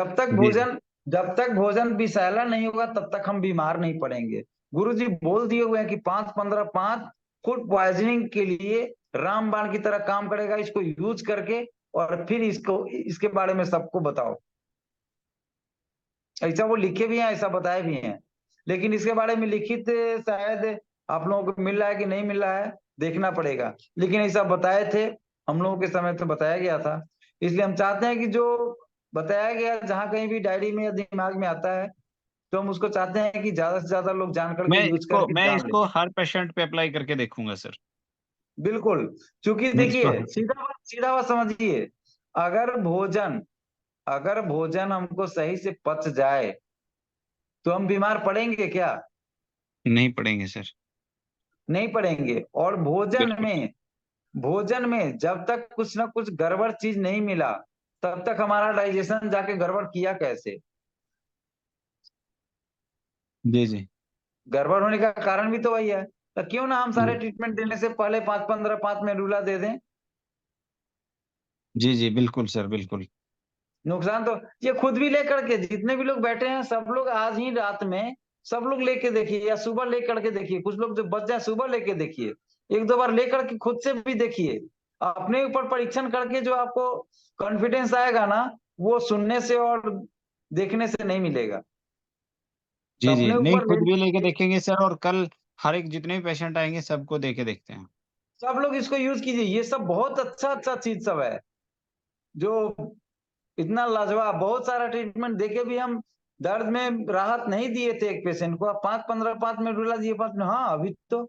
जी जब तक भोजन विषैला नहीं होगा तब तक हम बीमार नहीं पड़ेंगे। गुरुजी बोल दिए हुए हैं कि 5 15 5 फूड पॉइजनिंग के लिए रामबाण की तरह काम करेगा, इसको यूज करके और फिर इसके बारे में सबको बताओ। ऐसा वो लिखे भी हैं, ऐसा बताए भी हैं, लेकिन इसके बारे में लिखित शायद आप लोगों को मिल रहा है कि नहीं मिल रहा है, देखना पड़ेगा। लेकिन ऐसा बताए थे, हम लोगों के समय तो बताया गया था। इसलिए हम चाहते हैं कि जो बताया गया जहां कहीं भी डायरी में या दिमाग में आता है, तो हम उसको चाहते हैं कि ज्यादा से ज्यादा लोग जान करके यूज करके मैं जान लें। इसको हर पेशेंट पे अप्लाई करके देखूंगा सर। बिल्कुल, क्योंकि मैं इसको देखिए सीधा बात समझिए, अगर भोजन अगर भोजन हमको सही से पच जाए तो हम बीमार पड़ेंगे क्या? नहीं पढ़ेंगे सर। नहीं पड़ेंगे। और बिल्कुल। भोजन में जब तक कुछ ना कुछ गड़बड़ चीज नहीं मिला, तब तक हमारा डाइजेशन जाके गड़बड़ किया कैसे? जी जी गड़बड़ होने का कारण भी तो वही है। तो क्यों ना हम सारे जी ट्रीटमेंट देने से पहले 5 15 5 में रूला दे दें। जी जी बिल्कुल सर, बिल्कुल। नुकसान तो ये खुद भी लेकर के, जितने भी लोग बैठे हैं सब लोग आज ही रात में सब लोग लेके देखिए, या सुबह लेकर के देखिए, कुछ लोग जो बच जाए सुबह लेके देखिए, 1 2 बार लेकर के खुद से भी देखिए, अपने ऊपर परीक्षण करके जो आपको कॉन्फिडेंस आएगा ना, वो सुनने से और देखने से नहीं मिलेगा। तो जी जी, अपने नहीं, ऊपर खुद ले, भी लेके देखेंगे सर, और कल हर एक जितने भी पेशेंट आएंगे सबको देके देखते हैं। सब लोग इसको यूज कीजिए, ये सब बहुत अच्छा अच्छा चीज सब है जो इतना लाजवाब। बहुत सारा ट्रीटमेंट देके भी हम दर्द में राहत नहीं दिए थे एक पेशेंट को, आप 5 15 5 में रुला दिए, 5 में, हाँ अभी तो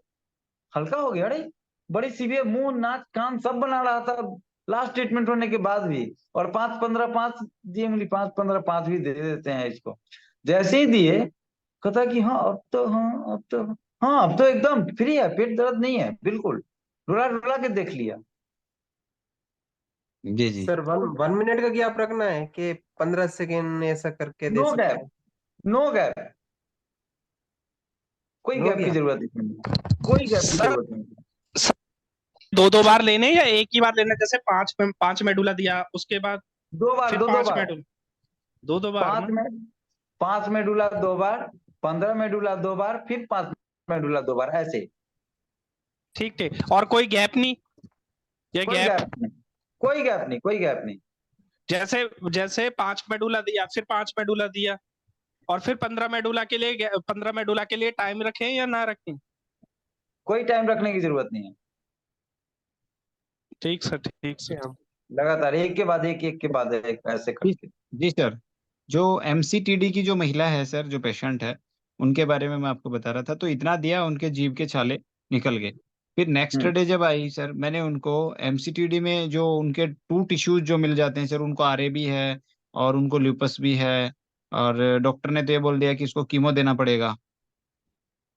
हल्का हो गया। अरे बड़ी सीवियर, मुंह नाक कान सब बना रहा था लास्ट ट्रीटमेंट होने के बाद भी, और 5 15 5 दिए, 5 15 5 भी दे देते हैं इसको। जैसे ही दिए, कहता कि हाँ अब तो, हाँ अब तो, हाँ अब तो एकदम फ्री है, पेट दर्द नहीं है, बिल्कुल रुला रुला के देख लिया। जी जी सर 1 मिनट का गैप रखना है कि 15 सेकेंड ऐसा करके दे नो सकते गैप, हैं? नो गैप, कोई नो गैप की गैप। जरूरत नहीं है, कोई गैप की सर जरूरत नहीं है। दो दो बार लेने या एक ही बार लेना? जैसे पांच मेडुला दिया, उसके बाद दो बार, फिर दो पांच बार, मेडुला, दो बार पांच ना? में 5 मेडुला 2 बार, 15 मेडुला 2 बार, फिर 5 मेडुला 2 बार, ऐसे। ठीक ठीक। और कोई गैप नहीं? ये कोई गैप गैप नहीं, कोई गैप नहीं, कोई गैप नहीं। जैसे जैसे 5 मेडुला दिया, फिर 5 मेडुला दिया, और फिर 15 मेडुला के लिए टाइम रखें या ना रखें? कोई टाइम रखने की जरूरत नहीं है। ठीक सर, ठीक सर। लगातार एक के बाद एक, एक के बाद एक, ऐसे जी करके। जी सर। जो एमसीटीडी की जो महिला है सर, जो पेशेंट है, उनके बारे में मैं आपको बता रहा था। तो इतना दिया, उनके जीभ के छाले निकल गए। फिर नेक्स्ट डे जब आई सर, मैंने उनको एमसीटीडी में जो उनके 2 टिश्यूज जो मिल जाते हैं सर, उनको आरए भी है और उनको ल्यूपस भी है। और डॉक्टर ने तो ये बोल दिया कि इसको कीमो देना पड़ेगा,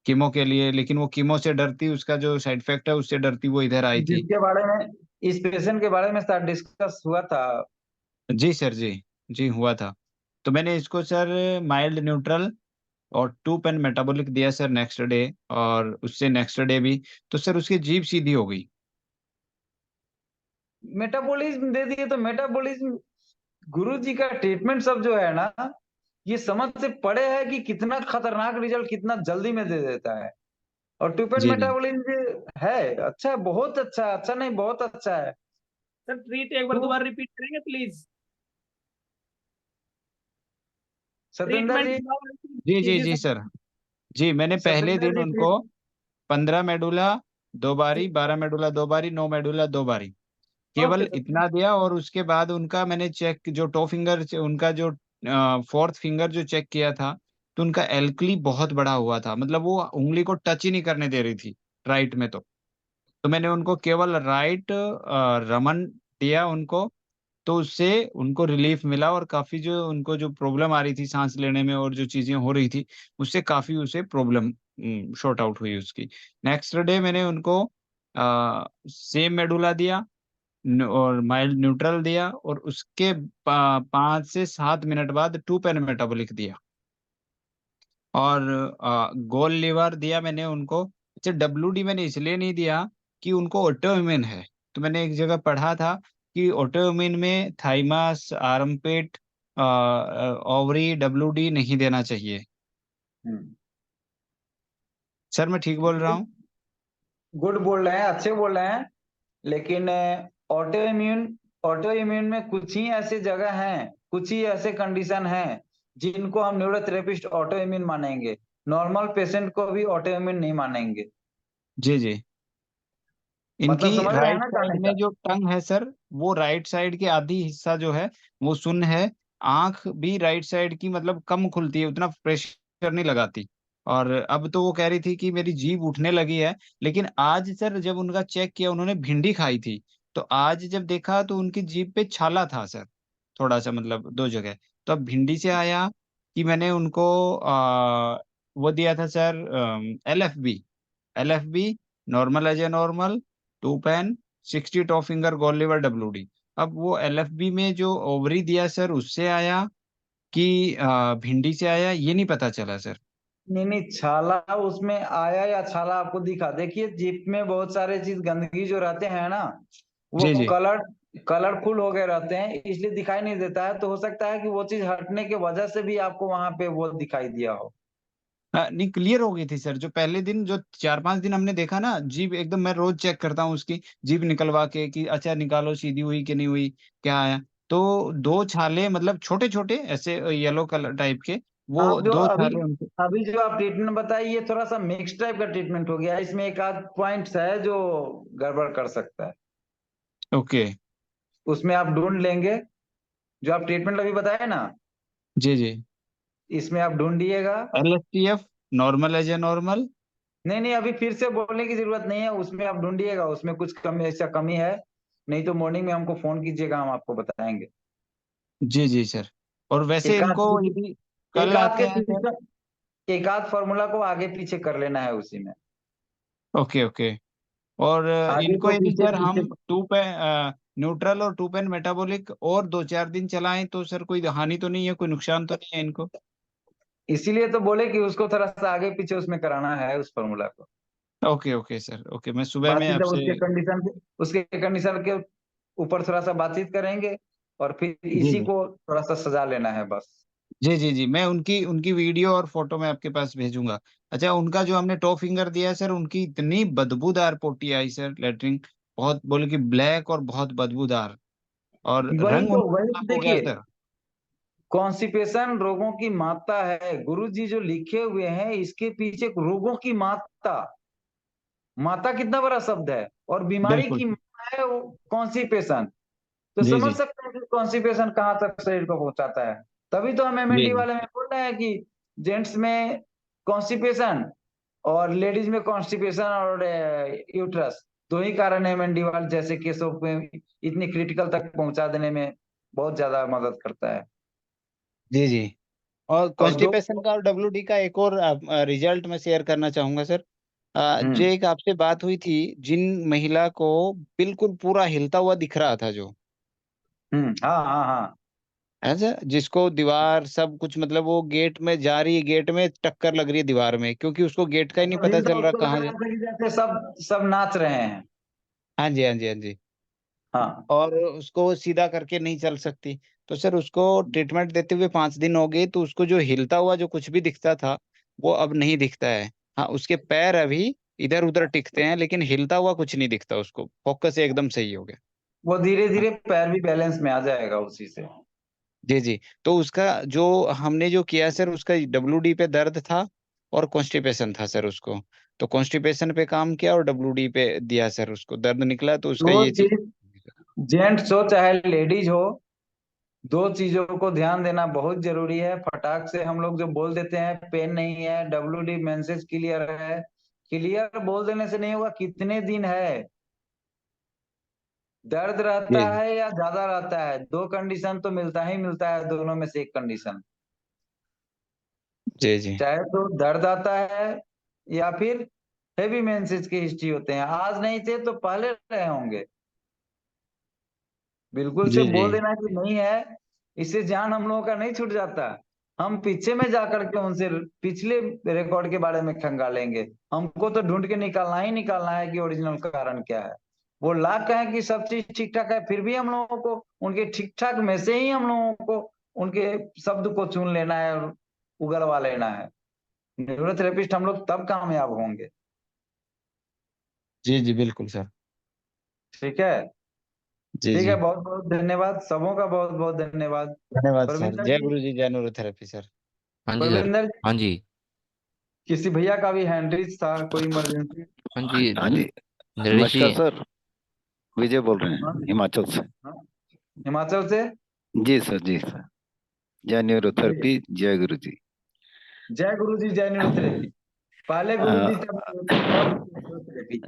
कीमो के लिए। लेकिन वो कीमो से डरती, उसका जो साइड इफेक्ट है उससे डरती, वो इधर आई थी। जिसके बारे में, इस पेशेंट के बारे में सर डिस्कस हुआ था। जी सर, जी जी हुआ था। तो मैंने इसको सर माइल्ड न्यूट्रल और 2 पेन मेटाबॉलिक दिया सर नेक्स्ट डे, और उससे नेक्स्ट डे भी। तो सर उसकी जीभ सीधी हो गई। मेटाबॉलिज्म दे दिए तो मेटाबॉलिज्म, गुरु जी का ट्रीटमेंट सब जो है ना, ये समझ से पड़े है कि कितना खतरनाक रिजल्ट कितना जल्दी में दे देता है। और टूपेन जी जी मेटाबॉलिज्म है अच्छा है, बहुत अच्छा है, अच्छा नहीं बहुत अच्छा है। सर ट्रीट एक बार तो दोबारा रिपीट करेंगे प्लीज? सतेंद्र ट्रीटमेंट जी जी कीजिए जी सर। सर। जी, मैंने पहले सतेंद्र दिन जी उनको ट्रीट 15 मेडुला 2 बारी, 12 मेडुला 2 बारी, 9 मेडुला 2 बारी, ओके केवल सर। इतना दिया। और उसके बाद उनका मैंने चेक, जो टो फिंगर, उनका जो 4th फिंगर जो चेक किया था, तो उनका एल्कली बहुत बड़ा हुआ था। मतलब वो उंगली को टच ही नहीं करने दे रही थी राइट में। तो मैंने उनको केवल राइट रमन दिया उनको। तो उससे उनको रिलीफ मिला, और काफी जो उनको जो प्रॉब्लम आ रही थी सांस लेने में और जो चीजें हो रही थी, उससे काफी उसे प्रॉब्लम शॉर्ट आउट हुई उसकी। नेक्स्ट डे मैंने उनको सेम मेडुला दिया, और माइल्ड न्यूट्रल दिया, और उसके 5 से 7 मिनट बाद 2 पेन मेटाबॉलिक दिया। और गोल लीवर दिया मैंने उनको। अच्छा, डब्ल्यूडी मैंने इसलिए नहीं दिया कि उनको ऑटोइम्यून है। तो मैंने एक जगह पढ़ा था कि ऑटोइम्यून में थाइमस, आर्मपिट, ओवरी, डब्ल्यूडी नहीं देना चाहिए। सर मैं ठीक बोल रहा हूँ? गुड बोल रहे हैं, अच्छे बोल रहे हैं। लेकिन ऑटो इम्यून, ऑटो इम्यून में कुछ ही ऐसे जगह हैं, कुछ ही ऐसे कंडीशन हैं जिनको हम न्यूरोथेरेपिस्ट ऑटो इम्यून मानेंगे, नॉर्मल पेशेंट को भी ऑटो इम्यून नहीं मानेंगे। जी जी। इनकी मतलब समझ रहे हैं राइट ना साइड कहने में का। जो टंग है सर, वो राइट साइड के आधी हिस्सा जो है वो सुन्न है। आंख भी राइट साइड की मतलब कम खुलती है, उतना प्रेशर नहीं लगाती। और अब तो वो कह रही थी कि मेरी जीभ उठने लगी है। लेकिन आज सर जब उनका चेक किया, उन्होंने भिंडी खाई थी, तो आज जब देखा तो उनकी जीभ पे छाला था सर, थोड़ा सा, मतलब 2 जगह। तो अब भिंडी से आया कि मैंने उनको वो दिया था sir, LFB। LFB normal as a normal, 2 pen, 60 top finger गोल लीवर डब्ल्यूडी। अब वो LFB में जो ओवरी दिया सर, उससे आया कि भिंडी से आया, ये नहीं पता चला सर। नहीं नहीं, छाला उसमें आया या छाला आपको दिखा, देखिए जीप में बहुत सारे चीज गंदगी जो रहते हैं ना, वो जी जी। कलरफुल हो गए रहते हैं, इसलिए दिखाई नहीं देता है। तो हो सकता है कि वो चीज हटने की वजह से भी आपको वहां पे वो दिखाई दिया हो। नहीं, क्लियर हो गई थी सर। जो पहले दिन, जो 4-5 दिन हमने देखा ना, जीभ एकदम, मैं रोज चेक करता हूँ उसकी जीभ निकलवा के कि अच्छा निकालो, सीधी हुई कि नहीं हुई, क्या आया। तो 2 छाले, मतलब छोटे छोटे ऐसे येलो कलर टाइप के, वो आप जो 2 छाले उनके। अभी जो आप ट्रीटमेंट बताइए, ये थोड़ा सा मिक्स टाइप का ट्रीटमेंट हो गया, इसमें एक आध पॉइंट्स है जो गड़बड़ कर सकता है। ओके। उसमें आप ढूंढ लेंगे, जो आप ट्रीटमेंट अभी बताए ना, जी जी। इसमें आप ढूंढिएगा। LSTF normal as a normal. नहीं नहीं, अभी फिर से बोलने की जरूरत नहीं है, उसमें आप ढूंढिएगा, उसमें कुछ कमी, ऐसा कमी है। नहीं तो मॉर्निंग में हमको फोन कीजिएगा, हम आपको बताएंगे। जी जी सर। और वैसे एक आध इनको चीज, यदि कल एक आध आते के हैं सर। पोजीशन, एक आध फॉर्मूला को आगे पीछे कर लेना है उसी में, ओके ओके। और आगे इनको को यदि पीछे सर हम पीछे। टू पे न्यूट्रल और टू पेन मेटाबॉलिक और 2-4 दिन चलाएं तो सर कोई हानि तो नहीं है, कोई नुकसान तो नहीं है इनको? इसीलिए तो बोले कि उसको थोड़ा सा आगे पीछे उसमें कराना है उस फॉर्मूला को। ओके ओके सर, ओके, मैं सुबह में बातचीत अब आपसे। उसके कंडीशन के ऊपर थोड़ा सा बातचीत करेंगे और फिर जी इसी जी को थोड़ा सा सजा लेना है बस। जी जी जी, मैं उनकी उनकी वीडियो और फोटो मैं आपके पास भेजूंगा। अच्छा, उनका जो हमने टॉप फिंगर दिया है सर, उनकी इतनी बदबूदार पोटी आई सर, लेटरिन बहुत, बोले कि ब्लैक और बहुत बदबूदार, और रंग उनका वही साफ तो हो गया देखिए, सर। कॉन्स्टिपेशन रोगों की माता है, गुरु जी जो लिखे हुए हैं इसके पीछे रोगों की माता, माता कितना बड़ा शब्द है, और बीमारी बिल्कुल की सर। माता है वो कॉन्स्टिपेशन। तो जी समझ जी सकते हैं कि कॉन्स्टिपेशन कहाँ तक शरीर को पहुंचाता है। तभी तो हम जी एमएनडी जी वाले में बोल रहे हैं कि जेंट्स में कॉन्स्टिपेशन और लेडीज में कॉन्स्टिपेशन और यूट्रस, दो ही कारण एमएनडी वाले जैसे केसों में इतनी क्रिटिकल तक पहुंचा देने में बहुत ज्यादा मदद करता है। जी जी। और और दो। कॉन्स्टिपेशन का और डब्ल्यूडी का एक और रिजल्ट मैं शेयर करना चाहूंगा सर। जो हम्म। एक आपसे बात हुई थी, जिन महिला को बिल्कुल पूरा हिलता हुआ दिख रहा था, जो हाँ हाँ हाँ। ऐसा जिसको दीवार सब कुछ, मतलब वो गेट में जा रही है, गेट में टक्कर लग रही है दीवार में, क्योंकि उसको गेट का ही नहीं पता अभी तो चल रहा उसको लग कहाँ रहा जा। था कि जैसे सब सब नाच रहे हैं। हाँ जी हाँ जी हाँ जी। हाँ। और उसको सीधा करके नहीं चल सकती। तो सर उसको ट्रीटमेंट देते हुए 5 दिन हो गए, तो उसको जो हिलता हुआ जो कुछ भी दिखता था वो अब नहीं दिखता है। हाँ, उसके पैर अभी इधर उधर टिकते हैं, लेकिन हिलता हुआ कुछ नहीं दिखता उसको, फोकस एकदम सही हो गया। वो धीरे हाँ, धीरे पैर भी बैलेंस में आ जाएगा उसी से। जी जी। तो उसका जो हमने जो किया सर, उसका डब्ल्यूडी पे दर्द था और कॉन्स्टिपेशन था सर उसको। तो कॉन्स्टिपेशन पे काम किया और डब्ल्यूडी पे दिया सर, उसको दर्द निकला, तो उसका दो ये चीज। चीज, जेंट्स हो चाहे लेडीज हो, दो चीजों को ध्यान देना बहुत जरूरी है। फटाक से हम लोग जो बोल देते हैं पेन नहीं है, डब्ल्यूडी मेंसेस क्लियर है, क्लियर बोल देने से नहीं होगा, कितने दिन है, दर्द रहता जी है या ज्यादा रहता है, दो कंडीशन तो मिलता ही मिलता है, दोनों में से एक कंडीशन। जी जी चाहे तो दर्द आता है या फिर हेवी मेंसेस की हिस्ट्री होते हैं, आज नहीं थे तो पहले रहे होंगे। बिल्कुल से जी जी बोल देना कि नहीं है, इससे जान हम लोगों का नहीं छूट जाता। हम पीछे में जाकर के उनसे पिछले रिकॉर्ड के बारे में खंगालेंगे। हमको तो ढूंढ के निकालना है कि ओरिजिनल कारण क्या है। वो लाख कहें कि सब चीज ठीक ठाक है, फिर भी हम लोगों को उनके ठीक ठाक में से ही हम लोगों को उनके शब्द को चुन लेना है और उगलवा लेना है। न्यूरोथेरेपिस्ट हम लोग तब कामयाब होंगे। जी जी बिल्कुल सर। ठीक है। जी ठीक है, जी। बहुत बहुत धन्यवाद, सबों का बहुत बहुत धन्यवाद। धन्यवाद सर, परविंदर जय जी, गुरु जी, जय न्यूरोथेरेपी सर। हाँ जी सर। परविंदर जी, हाँ जी। किसी भैया का भी हैंड्रिज था, कोई इमरजेंसी। हाँ जी। हाँ जी, नरेश जी। नमस्कार सर, विजय बोल रहे हाँ हैं हिमाचल से। हाँ, हिमाचल से। जी सर, जी सर, जय बोलिए। न्यूरोथेरेपी, जय गुरु जी। जय गुरु जी, जय न्यूरोथेरेपी। पहले गुरु जी अ, तब तब न्यूरोथेरेपी।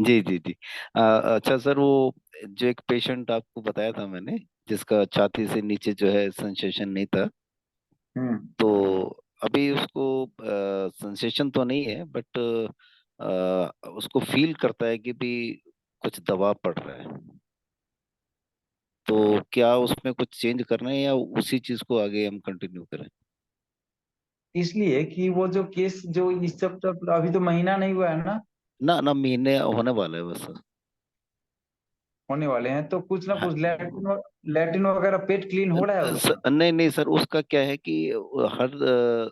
जी जी जी। अच्छा सर, वो जो एक पेशेंट आपको बताया था मैंने, जिसका छाती से नीचे जो है सेंसेशन नहीं था, हम्म। तो अभी उसको सेंसेशन तो नहीं है, बट उसको फील करता है कि भी कुछ दबाव पड़ रहा है। तो क्या उसमें कुछ चेंज करना है या उसी चीज को आगे हम कंटिन्यू करें? इसलिए कि वो जो केस जो इस सब तक अभी तो महीना नहीं हुआ है ना, ना ना, महीने होने वाला है बस। होने वाले हैं, तो कुछ ना हाँ। कुछ लैटिन लैटिन वगैरह पेट क्लीन हो रहा है उसका। नहीं नहीं सर, उसका क्या है कि हर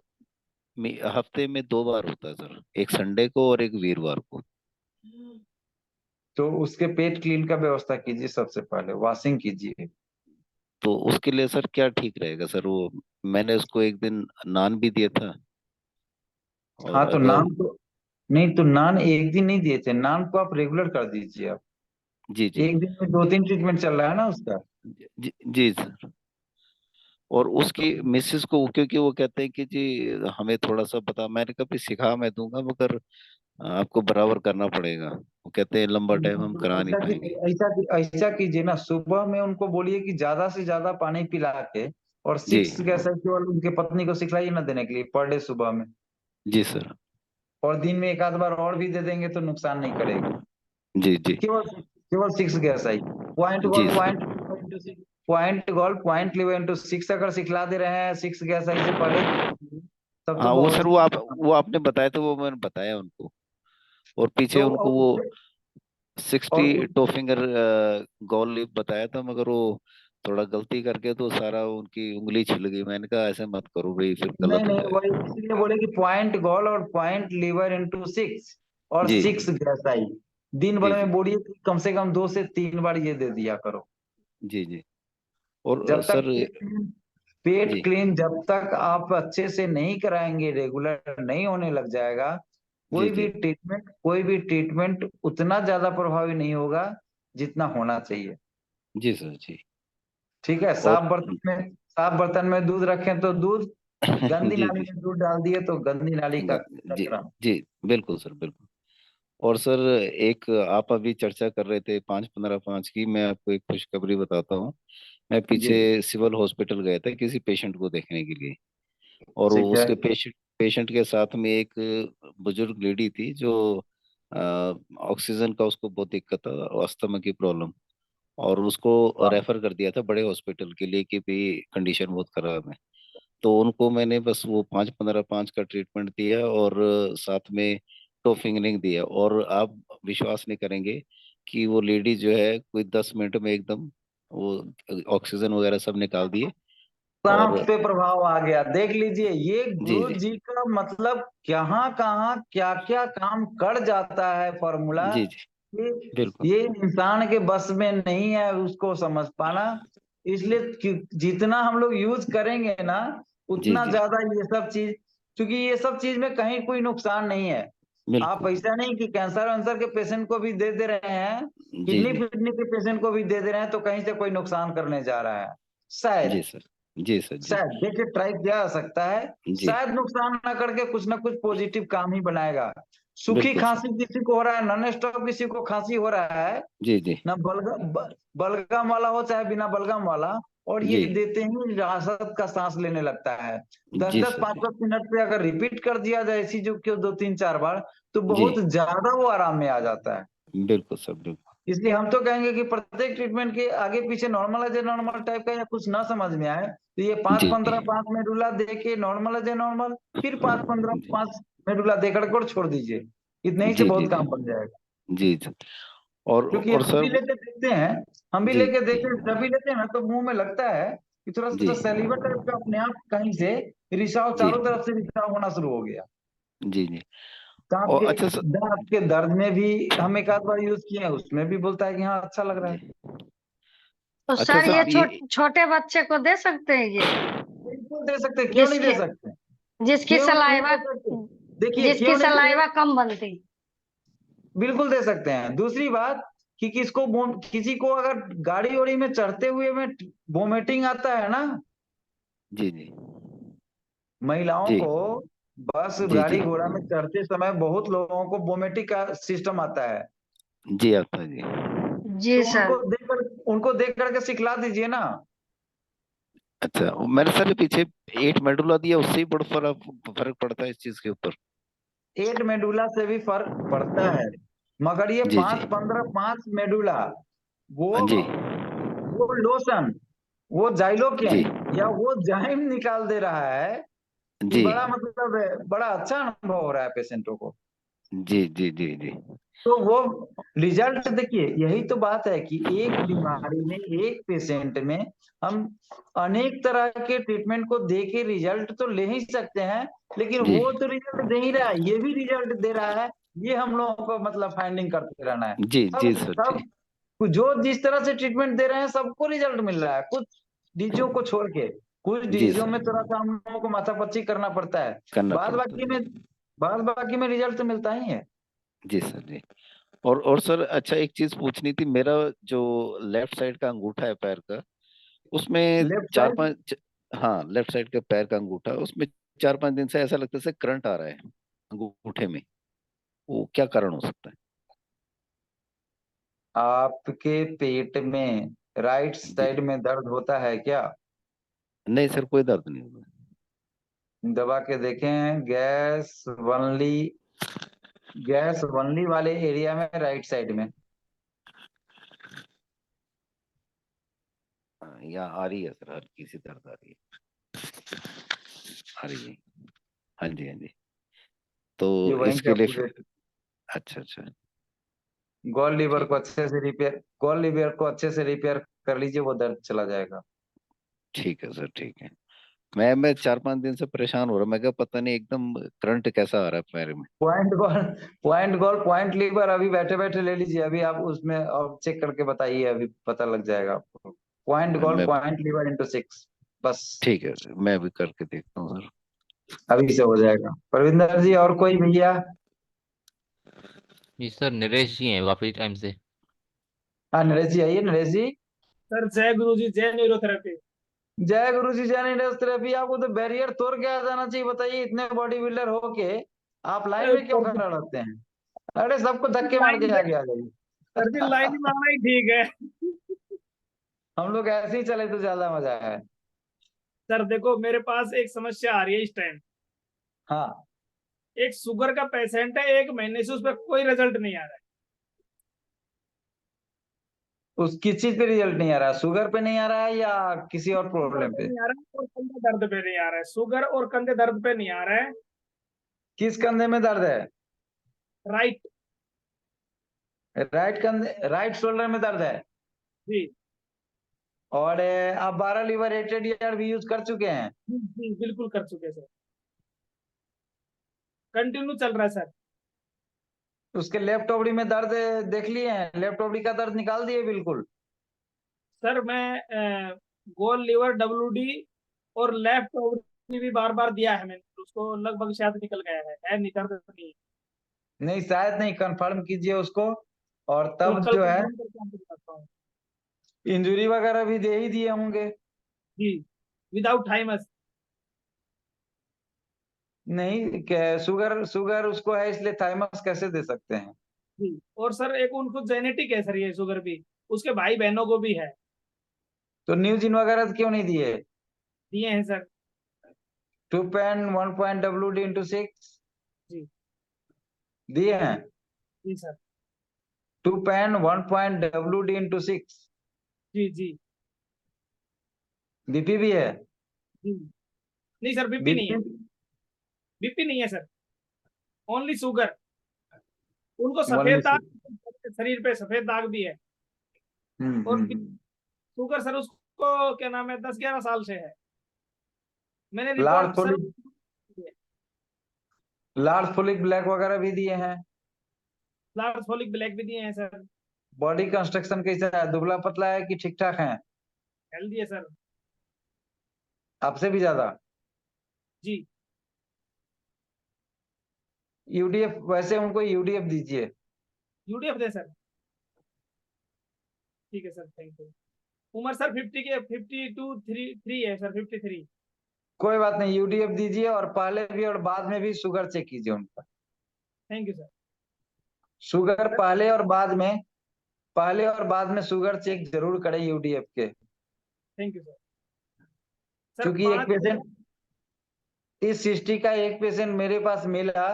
हफ्ते में 2 बार होता है सर, एक संडे को और एक वीरवार को। तो उसके पेट क्लीन का व्यवस्था कीजिए, सबसे पहले वॉशिंग कीजिए। तो उसके लिए सर क्या ठीक रहेगा सर? वो मैंने उसको एक दिन नान भी दिया था, और हाँ तो अगर। नान तो नहीं, तो नान एक दिन नहीं दिए थे, नान को आप रेगुलर कर दीजिए आप। जी जी एक दिन में 2-3 ट्रीटमेंट चल रहा है ना उसका। जी सर। और उसकी मिसेस को, क्योंकि वो कहते हैं कि जी हमें थोड़ा सा बता, मैंने कभी सिखा मैं दूंगा, मगर आपको बराबर करना पड़ेगा। वो कहते हैं लंबा टाइम हम करा नहीं पाएंगे। ऐसा कीजिए ना, सुबह में उनको बोलिए कि ज्यादा से ज्यादा पानी पिला के और जी 6 गैस केवल उनके पत्नी को सिखलाइए ना देने के लिए पर डे सुबह में, जी सर। और दिन में एक आध बार और भी दे देंगे तो नुकसान नहीं करेगी। जी जी केवल 6 गैस आई, पॉइंट जी गोल सर। पॉइंट गोल पॉइंट लिवर इंटू 6 अगर सिखला दे रहे हैं 6 गैस आई से पहले तब तो हाँ वो बहुत सर, ही वो आपने बताया था, वो मैंने बताया उनको, और पीछे तो उनको वो 60 और टो फिंगर गोल लिप बताया था, मगर वो थोड़ा गलती करके तो सारा उनकी उंगली छिल गई। मैंने कहा ऐसे मत करो भाई, फिर नहीं गलत हो नहीं, वही जाएगा। इसलिए बोले कि पॉइंट गोल और पॉइंट लीवर इंटू 6 और जी 6 गैसाई दिन जी भर जी में बॉडी कम से कम 2 से 3 बार ये दे दिया करो। जी जी। और जब तक सर पेट जी क्लीन जब तक आप अच्छे से नहीं कराएंगे, रेगुलर नहीं होने लग जाएगा, जी जी कोई भी ट्रीटमेंट उतना ज्यादा प्रभावी नहीं होगा जितना होना चाहिए। जी सर जी। ठीक है, और साफ बर्तन में दूध रखें तो दूध, गंदी जी नाली जी में दूध डाल दिए तो गंदी नाली का जी कचरा। जी, बिल्कुल सर बिल्कुल। और सर एक आप अभी चर्चा कर रहे थे 5-15-5 की, मैं आपको एक खुशखबरी बताता हूँ। मैं जी पीछे सिविल हॉस्पिटल गया था किसी पेशेंट को देखने के लिए, और ठीक है। उसके पेशेंट के साथ में एक बुजुर्ग लेडी थी जो ऑक्सीजन का उसको बहुत दिक्कत था, अस्थमा की प्रॉब्लम, और उसको वाह। रेफर कर दिया था बड़े हॉस्पिटल के लिए कि भाई कंडीशन बहुत खराब है। तो उनको मैंने बस वो 5-15-5 का ट्रीटमेंट दिया, और साथ में टो फिंगरिंग दिया, और आप विश्वास नहीं करेंगे कि वो लेडी जो है कोई 10 मिनट में एकदम वो ऑक्सीजन वगैरह सब निकाल दिए। सांस और पे प्रभाव आ गया, देख लीजिए ये जी गुरु जी जी का मतलब कहाँ कहाँ क्या क्या काम कर जाता है फॉर्मूला। जी जी ये बिल्कुल। ये इंसान के बस में नहीं है उसको समझ पाना। इसलिए जितना हम लोग यूज करेंगे ना जी उतना जी ज्यादा ये सब चीज, क्योंकि ये सब चीज में कहीं कोई नुकसान नहीं है। आप बिल्कुल। ऐसा नहीं कि कैंसर वैंसर के पेशेंट को भी दे दे रहे हैं, जी किडनी जी फिडनी के पेशेंट को भी दे दे रहे हैं तो कहीं से कोई नुकसान करने जा रहा है शायद। जी सर। जी सर जी शायद देखिए ट्राई किया जा सकता है, जी शायद नुकसान ना करके कुछ ना कुछ पॉजिटिव काम ही बनाएगा। सूखी बिल्कुल सर। खांसी किसी को हो रहा है, नॉन स्टॉप किसी को खांसी हो रहा है, जी जी ना बलगम वाला हो चाहे बिना बलगम वाला, और ये जी देते ही राहत का सांस लेने लगता है। दस जी दस सर पांच जी पांच मिनट पे अगर रिपीट कर दिया जाए इसी जो क्यों 2-3-4 बार तो जी बहुत ज्यादा वो आराम में आ जाता है। बिल्कुल सर बिल्कुल। इसलिए हम तो कहेंगे कि प्रत्येक ट्रीटमेंट के आगे पीछे नॉर्मल एज नॉर्मल टाइप का या कुछ ना समझ में आए तो ये जी 5-15-5 मेडुला दे के नॉर्मल एज नॉर्मल, फिर 5-15 जी 5 मेडुला दे करके और छोड़ दीजिए, इतने ही से जी जी बहुत जी काम बन जाएगा। जी जी। क्योंकि और हम सर भी लेके देखते हैं, हम भी जी लेके जी देखते जब भी लेते हैं ना तो मुंह में लगता है कि थोड़ा जी सा सैलिवा टाइप का अपने आप कहीं से रिसाव, जी चारों तरफ से रिसाव होना शुरू हो गया। जी जी। दांत और के अच्छा सर दांत के दर्द में भी हम एक आध बार यूज किए हैं, उसमें भी बोलता है कि हाँ अच्छा लग रहा जी। है। तो अच्छा सर सर ये ये छोटे बच्चे को दे सकते हैं ये, बिल्कुल दे सकते हैं, क्यों नहीं जिसकी दे सकते, जिसकी क्यों नहीं सलाइवा दे सकते। देखिए जिसकी क्यों नहीं दे, सलाइवा कम बनती। बिल्कुल दे सकते हैं। दूसरी बात कि किसी को अगर गाड़ी वाड़ी में चढ़ते हुए में वोमिटिंग आता है ना, जी जी महिलाओं जी को बस जी जी गाड़ी घोड़ा में चढ़ते समय बहुत लोगों को वोमिटिंग का सिस्टम आता है। जी आता है जी। जी तो सर। उनको देख करके सिखला दीजिए ना। अच्छा, मैंने सर पीछे 8 मेडुला दिया, उससे ही बड़ा फर्क फर्क पड़ता है इस चीज के ऊपर। 8 मेडुला से भी फर्क पड़ता है, मगर ये जी जी 5-15-5 मेडुला वो जी वो लोशन, वो जी जाइलोकेन या वो जाइम निकाल दे रहा है कि जी बड़ा मतलब बड़ा अच्छा अनुभव हो रहा है पेशेंटों को। जी जी जी जी तो वो रिजल्ट देखिए, यही तो बात है कि एक बीमारी में एक पेशेंट में हम अनेक तरह के ट्रीटमेंट को दे के रिजल्ट तो ले ही सकते हैं, लेकिन जी वो तो रिजल्ट दे ही रहा है, ये भी रिजल्ट दे रहा है। ये हम लोगों को मतलब फाइंडिंग करते रहना है। जी जी सब सर जी सब जो जिस तरह से ट्रीटमेंट दे रहे हैं सबको रिजल्ट मिल रहा है, कुछ डीजों को छोड़ के। कुछ जी डीजों में सर थोड़ा सा हम लोगों को माथापच्ची करना पड़ता है, करना बाद पड़ता बाकी है में जी। बाद बाकी में रिजल्ट तो मिलता ही है। जी सर जी। और सर अच्छा एक चीज पूछनी थी, मेरा जो लेफ्ट साइड का अंगूठा है पैर का, उसमें लेफ्ट चार साइड, पांच हाँ लेफ्ट साइड के पैर का अंगूठा, उसमें 4-5 दिन से ऐसा लगता है जैसे करंट आ रहा है अंगूठे में, वो क्या कारण हो सकता है? आपके पेट में राइट जी साइड में दर्द होता है क्या? नहीं सर, कोई दर्द नहीं होगा। दबा के देखें, गैस वनली वाले एरिया में, राइट साइड में। हाँ, यहाँ आ रही है सर, हल्की सी दर्द आ रही है, आ रही है। हाँ जी, हाँ जी। तो ये वहीं के इसके लिए अपोजिट अच्छा अच्छा, गॉल लीवर ठीक को अच्छे से रिपेयर कर लीजिए, वो दर्द चला जाएगा। ठीक है सर, ठीक है। मैं 4-5 दिन से परेशान हो रहा हूँ, मैं क्या पता नहीं एकदम करंट कैसा आ रहा है पैर में। पॉइंट लीवर अभी बैठे बैठे ले लीजिए, अभी आप उसमें और चेक करके बताइए, अभी पता लग जाएगा आपको। मैं पॉइंट लीवर इंटू 6, बस ठीक है सर, मैं भी करके देखता हूँ सर। अभी से हो जाएगा। परविंदर जी, और कोई भैया? जी सर, नरेश जी हैं काफी टाइम से। हाँ, नरेश जी आइए। नरेश जी, सर जय गुरु जी, जय न्यूरोथेरेपी। जय गुरु जी, जय नीरज। आपको तो बैरियर तोड़ के आ जाना चाहिए। बताइए, इतने बॉडी बिल्डर होके आप लाइन में क्यों खड़ा रहते हैं? अरे सबको धक्के मार लाइन के में, आगे आ जाइए। सर जी लाइन में आना ही ठीक है। हम लोग ऐसे ही चले तो ज्यादा मजा है। सर देखो, मेरे पास एक समस्या आ रही है इस टाइम। हाँ, एक शुगर का पेशेंट है, 1 महीने से उस पर कोई रिजल्ट नहीं आ रहा है। उस किस चीज पे रिजल्ट नहीं आ रहा है? शुगर पे नहीं आ रहा है या किसी और शुगर प्रॉब्लम पे पे? नहीं आ रहा है और कंधे दर्द पे नहीं आ रहा है। शुगर और कंधे दर्द पे नहीं आ रहा है। किस कंधे में दर्द है? राइट। राइट कंधे, राइट शोल्डर में दर्द है। जी और आप 12 लीवर 8 भी यूज कर चुके हैं? जी जी, बिल्कुल कर चुके सर, कंटिन्यू चल रहा है सर। उसके लेफ्ट ओबड़ी में दर्द देख लिए हैं? लेफ्ट ओबड़ी का दर्द निकाल दिए बिल्कुल? सर मैं गोल लीवर WD और लेफ्ट ओवरी भी बार बार दिया है मैंने, उसको लगभग शायद निकल गया है नहीं, दर्द नहीं। नहीं, शायद नहीं, कंफर्म कीजिए उसको। और तो तब कल जो है, कंफर्म करके आपको बताता हूँ। इंजरी वगैरह भी दे ही दिए होंगे? जी, विदाउट थाइमस। नहीं, शुगर शुगर उसको है, इसलिए थाइमस कैसे दे सकते हैं? जी, और सर एक उनको जेनेटिक है सर, ये शुगर भी उसके भाई बहनों को भी है। तो न्यूजिन वगैरह क्यों नहीं दिए? दिए हैं sir. 2 pen 1 point WD into 6 जी दिए हैं? जी sir. 2 pen 1 point WD into 6 जी जी बीपी भी है? जी। नहीं सर, बीपी नहीं बीपी? है। बीपी नहीं है सर, ओनली शुगर। उनको सफेद वनली। दाग, शरीर पे सफेद दाग भी है। और हम्म। शुगर सर उसको क्या नाम है, 10-11 साल से है। मैंने large report sir, folic large folic black वगैरह भी दिए हैं? लार्ज फोलिक ब्लैक भी दिए हैं सर। बॉडी कंस्ट्रक्शन कैसा है? दुबला पतला है कि ठीक ठाक है? हेल्दी है सर। आपसे भी ज्यादा? जी यूडीएफ, वैसे उनको यूडीएफ दीजिए। UDF दे सर। ठीक है सर, थैंक यू। उम्र सर 52 3 है सर, 53। कोई बात नहीं, यूडीएफ दीजिए, और पहले भी और बाद में भी शुगर चेक कीजिए उनका। Thank you sir. शुगर पहले और बाद में शुगर चेक जरूर करें यूडीएफ के। Thank you sir. सर क्योंकि एक 5 पेशेंट, इस सृष्टि का एक पेशेंट मेरे पास मिला,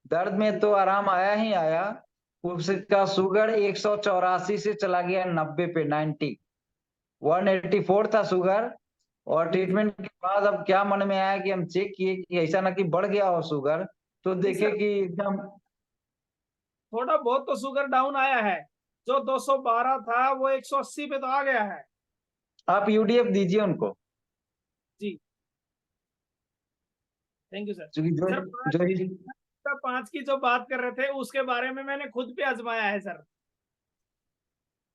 दर्द में तो आराम आया ही आया, उसका शुगर 184 से चला गया 90 पे, 90। 184 था शुगर। और जी जी। ट्रीटमेंट के बाद अब क्या मन में आया कि हम चेक किए कि ऐसा ना कि बढ़ गया हो शुगर, तो नहीं देखे सर, कि एकदम। थोड़ा बहुत तो शुगर डाउन आया है। जो 212 था वो 180 पे तो आ गया है। आप यूडीएफ दीजिए उनको। जी थैंक यू सर। क्योंकि सर जो 5 की जो बात कर रहे थे उसके बारे में मैंने खुद पे आजमाया है सर।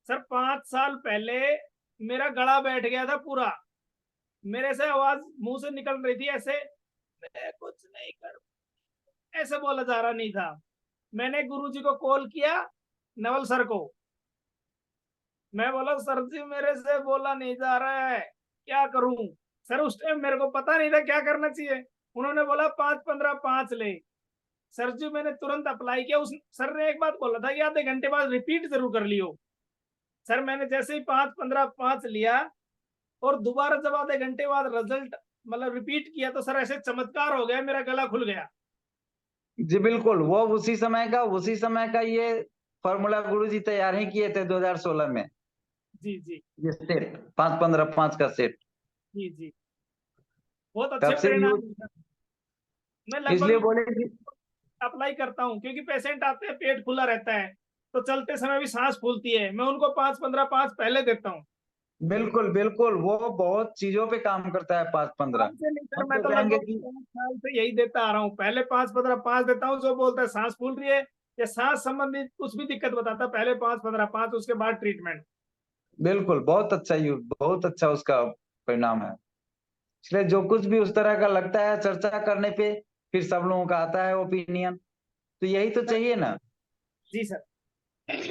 सर 5 साल पहले मेरा गला बैठ गया था पूरा। मेरे से आवाज मुंह से निकल रही थी ऐसे, मैं कुछ नहीं कर, ऐसे बोला जा रहा नहीं था। मैंने गुरुजी को कॉल किया, नवल सर को। मैं बोला सर जी मेरे से बोला नहीं जा रहा है, क्या करूं? सर उस टाइम मेरे को पता नहीं था क्या करना चाहिए। उन्होंने बोला 5-15-5 ले। सर जी मैंने तुरंत अप्लाई किया। उस सर ने एक बात बोला था कि आधे घंटे बाद रिपीट जरूर कर लियो। सर मैंने जैसे ही 5-15-5 लिया, और दोबारा जब आधे घंटे बाद रिजल्ट मतलब रिपीट किया तो सर ऐसे चमत्कार हो गया, मेरा गला खुल गया। जी बिल्कुल, वो उसी समय का ये फॉर्मूला गुरुजी तैयार ही किए थे 2016 में। जी जी ये सेट 5-15-5 का सेट जी जी, बहुत तब अच्छे से परिणाम यूज, हैं सर। मैं इसलिए लगभग बोले कि अप्लाई करता हूँ, क्योंकि पेशेंट आते हैं पेट खुला रहता है तो चलते समय भी सांस फूलती है, मैं उनको 5-15-5 पहले देता हूँ। बिल्कुल बिल्कुल, वो बहुत चीजों पे काम करता है 5-15। आज से नहीं सर, हम मैं तो तो कहेंगे लगभग कि 5 साल से यही देता आ रहा हूँ। पहले 5-15-5 देता हूँ, जो बोलता है सांस फूल रही है या सांस संबंधित कुछ भी दिक्कत बताता है, पहले 5-15-5, उसके बाद ट्रीटमेंट। बिल्कुल, बहुत अच्छा यूज, बहुत अच्छा उसका परिणाम है। इसलिए जो कुछ भी उस तरह का लगता है चर्चा करने पे, फिर सब लोगों का आता है ओपिनियन, तो यही तो चाहिए ना। जी सर। एक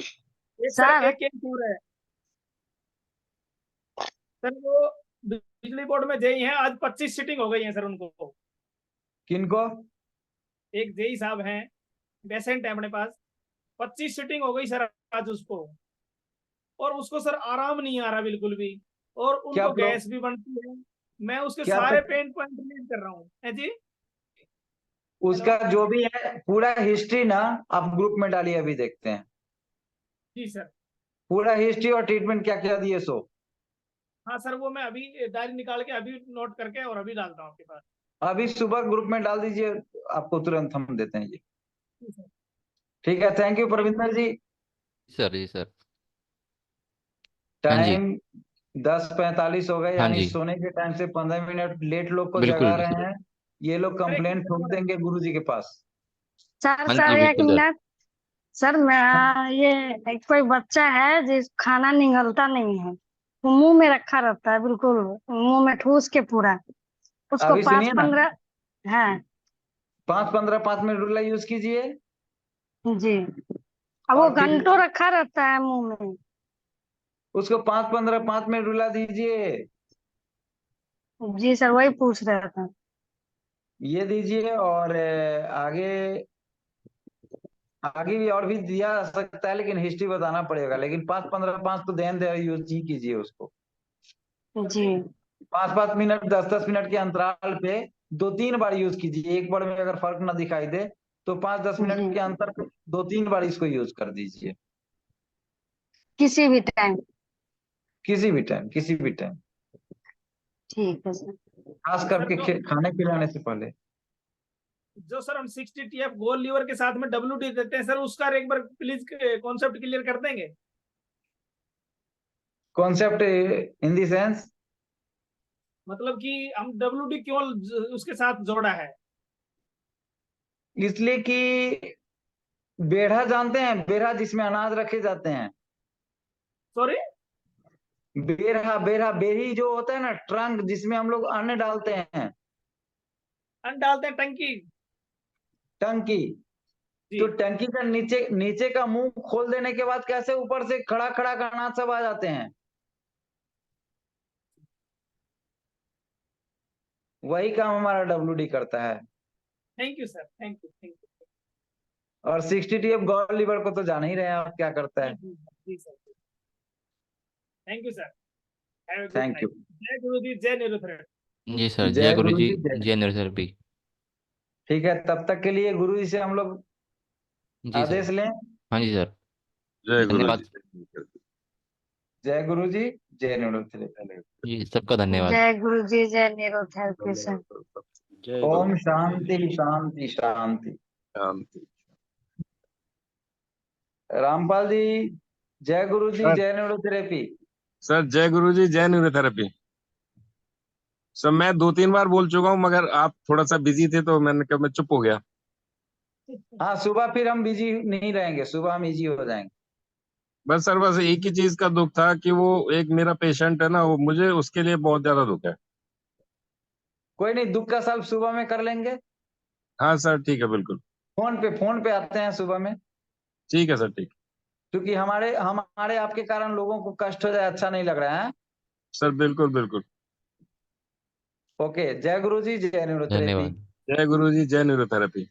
सर सर एक एक और है सर, वो बिजली बोर्ड में जेई हैं, आज 25 सीटिंग हो गई है सर उनको। किनको? एक जेई साहब हैं, पेशेंट है अपने पास, 25 सीटिंग हो गई सर आज उसको, और उसको सर आराम नहीं आ रहा बिल्कुल भी, और क्या उनको गैस भी बनती है। मैं उसके क्या सारे पेन पॉइंट रिलीज कर रहा हूँ। है जी। उसका हेलो। जो भी है पूरा हिस्ट्री ना आप ग्रुप में डालिए, अभी देखते हैं जी सर। पूरा हिस्ट्री और ट्रीटमेंट क्या क्या दिए सो। हाँ सर, वो मैं अभी डायरी निकाल के अभी नोट करके और अभी डालता हूँ आपके पास। अभी सुबह ग्रुप में डाल दीजिए, आपको तुरंत हम देते हैं ये। जी सर। ठीक है, thank you Pravinder ji. Sir ji sir. हाँ जी। टाइम 10:45 हो गए, हाँ यानी जी। सोने के टाइम से 15 मिनट लेट लोग को बिल्कुल जगा सर। रहे हैं। ये लोग सर एक कंप्लेंट मिनट ठोक और है। देंगे गुरुजी के पास। सर हाँ सर जी एक बिल्कुल सर। मिनट। सर मैं ये एक कोई बच्चा है जिस खाना निगलता नहीं है, वो मुंह में रखा रहता है, बिल्कुल मुंह में ठूस के पूरा, उसको अभी पाँच सुनिए ना, पंद्रह है 5-15 5 मिनट रूला यूज कीजिए। जी। अब वो और फिर घंटों रखा रहता है मुंह में। उसको 5-15 5 मिनट रुला दीजिए। जी सर, वही पूछ रहे थे। ये दीजिए, और आगे आगे भी और भी दिया जा सकता है, लेकिन हिस्ट्री बताना पड़ेगा। लेकिन 5-15 5 तो ध्यान दे यूज ही कीजिए उसको। जी 5-5 मिनट 10-10 मिनट के अंतराल पे 2-3 बार यूज कीजिए। एक बार में अगर फर्क ना दिखाई दे तो 5-10 मिनट जी, के अंतर पे 2-3 बार इसको यूज कर दीजिए। किसी भी टाइम। किसी भी टाइम, किसी भी टाइम, ठीक है सर। खास सर करके जो खाने खिलाने से पहले। जो सर हम 60 टीएफ गोल लीवर के साथ में डब्ल्यूटी देते हैं सर, उसका एक बार प्लीज कॉन्सेप्ट क्लियर कर देंगे। कॉन्सेप्ट इन दी सेंस, मतलब कि हम डब्ल्यूटी क्यों उसके साथ जोड़ा है। इसलिए कि बेढ़ा जानते हैं, बेढ़ा जिसमें अनाज रखे जाते हैं। सॉरी। बेढ़ा बेढ़ा बेरी जो होता है ना, ट्रंक जिसमें हम लोग अन्न डालते हैं, अन्न डालते हैं टंकी। टंकी। जी तो टंकी का नीचे नीचे का मुंह खोल देने के बाद कैसे ऊपर से खड़ा खड़ा का अनाज सब आ जाते हैं, वही काम हमारा डब्ल्यूडी करता है। Thank you sir, thank you thank you. और 60 टीएफ गॉल लीवर को तो जान ही रहे हैं आप क्या करता है। जी sir, thank you sir. Have a good thank you. Night. जय गुरु जी, जय न्यूरोथेरेपी। जी सर, जय जय गुरु गुरु जी, जी, जय। जय नरसर भी। ठीक है, तब तक के लिए गुरु जी से हम लोग जी सर। आदेश लें। हाँ जी सर। जय गुरु धन्यवाद। जी। जय गुरु जी, जय न्यूरोथेरेपी। जी सबका धन्यवाद। जय गुरु जी, जय न्यूरोथेरेपी सर। जय गुरु ओम जी। शांति शांति शांति। शांति। रामपाल जी, जय गुरु जी, सर जय न्यूरोथेरेपी। सर जय गुरु जी, जय न्यूरोथेरेपी। सर मैं 2-3 बार बोल चुका हूँ, मगर आप थोड़ा सा बिजी थे तो मैंने कहा मैं चुप हो गया। हाँ, सुबह फिर हम बिजी नहीं रहेंगे, सुबह हम इजी हो जाएंगे। बस सर, बस एक ही चीज का दुख था कि वो एक मेरा पेशेंट है ना, वो मुझे उसके लिए बहुत ज्यादा दुख है। कोई नहीं, दुख का सल्व सुबह में कर लेंगे। हाँ सर, ठीक है, बिल्कुल। फोन पे आते हैं सुबह में, ठीक है सर, ठीक। क्योंकि हमारे आपके कारण लोगों को कष्ट हो जाए, अच्छा नहीं लग रहा है। सर बिल्कुल बिल्कुल। ओके, जय गुरु जी, जय न्यूरोथेरेपी। धन्यवाद। जय गुरु जी, जय न्यूरोथेरेपी।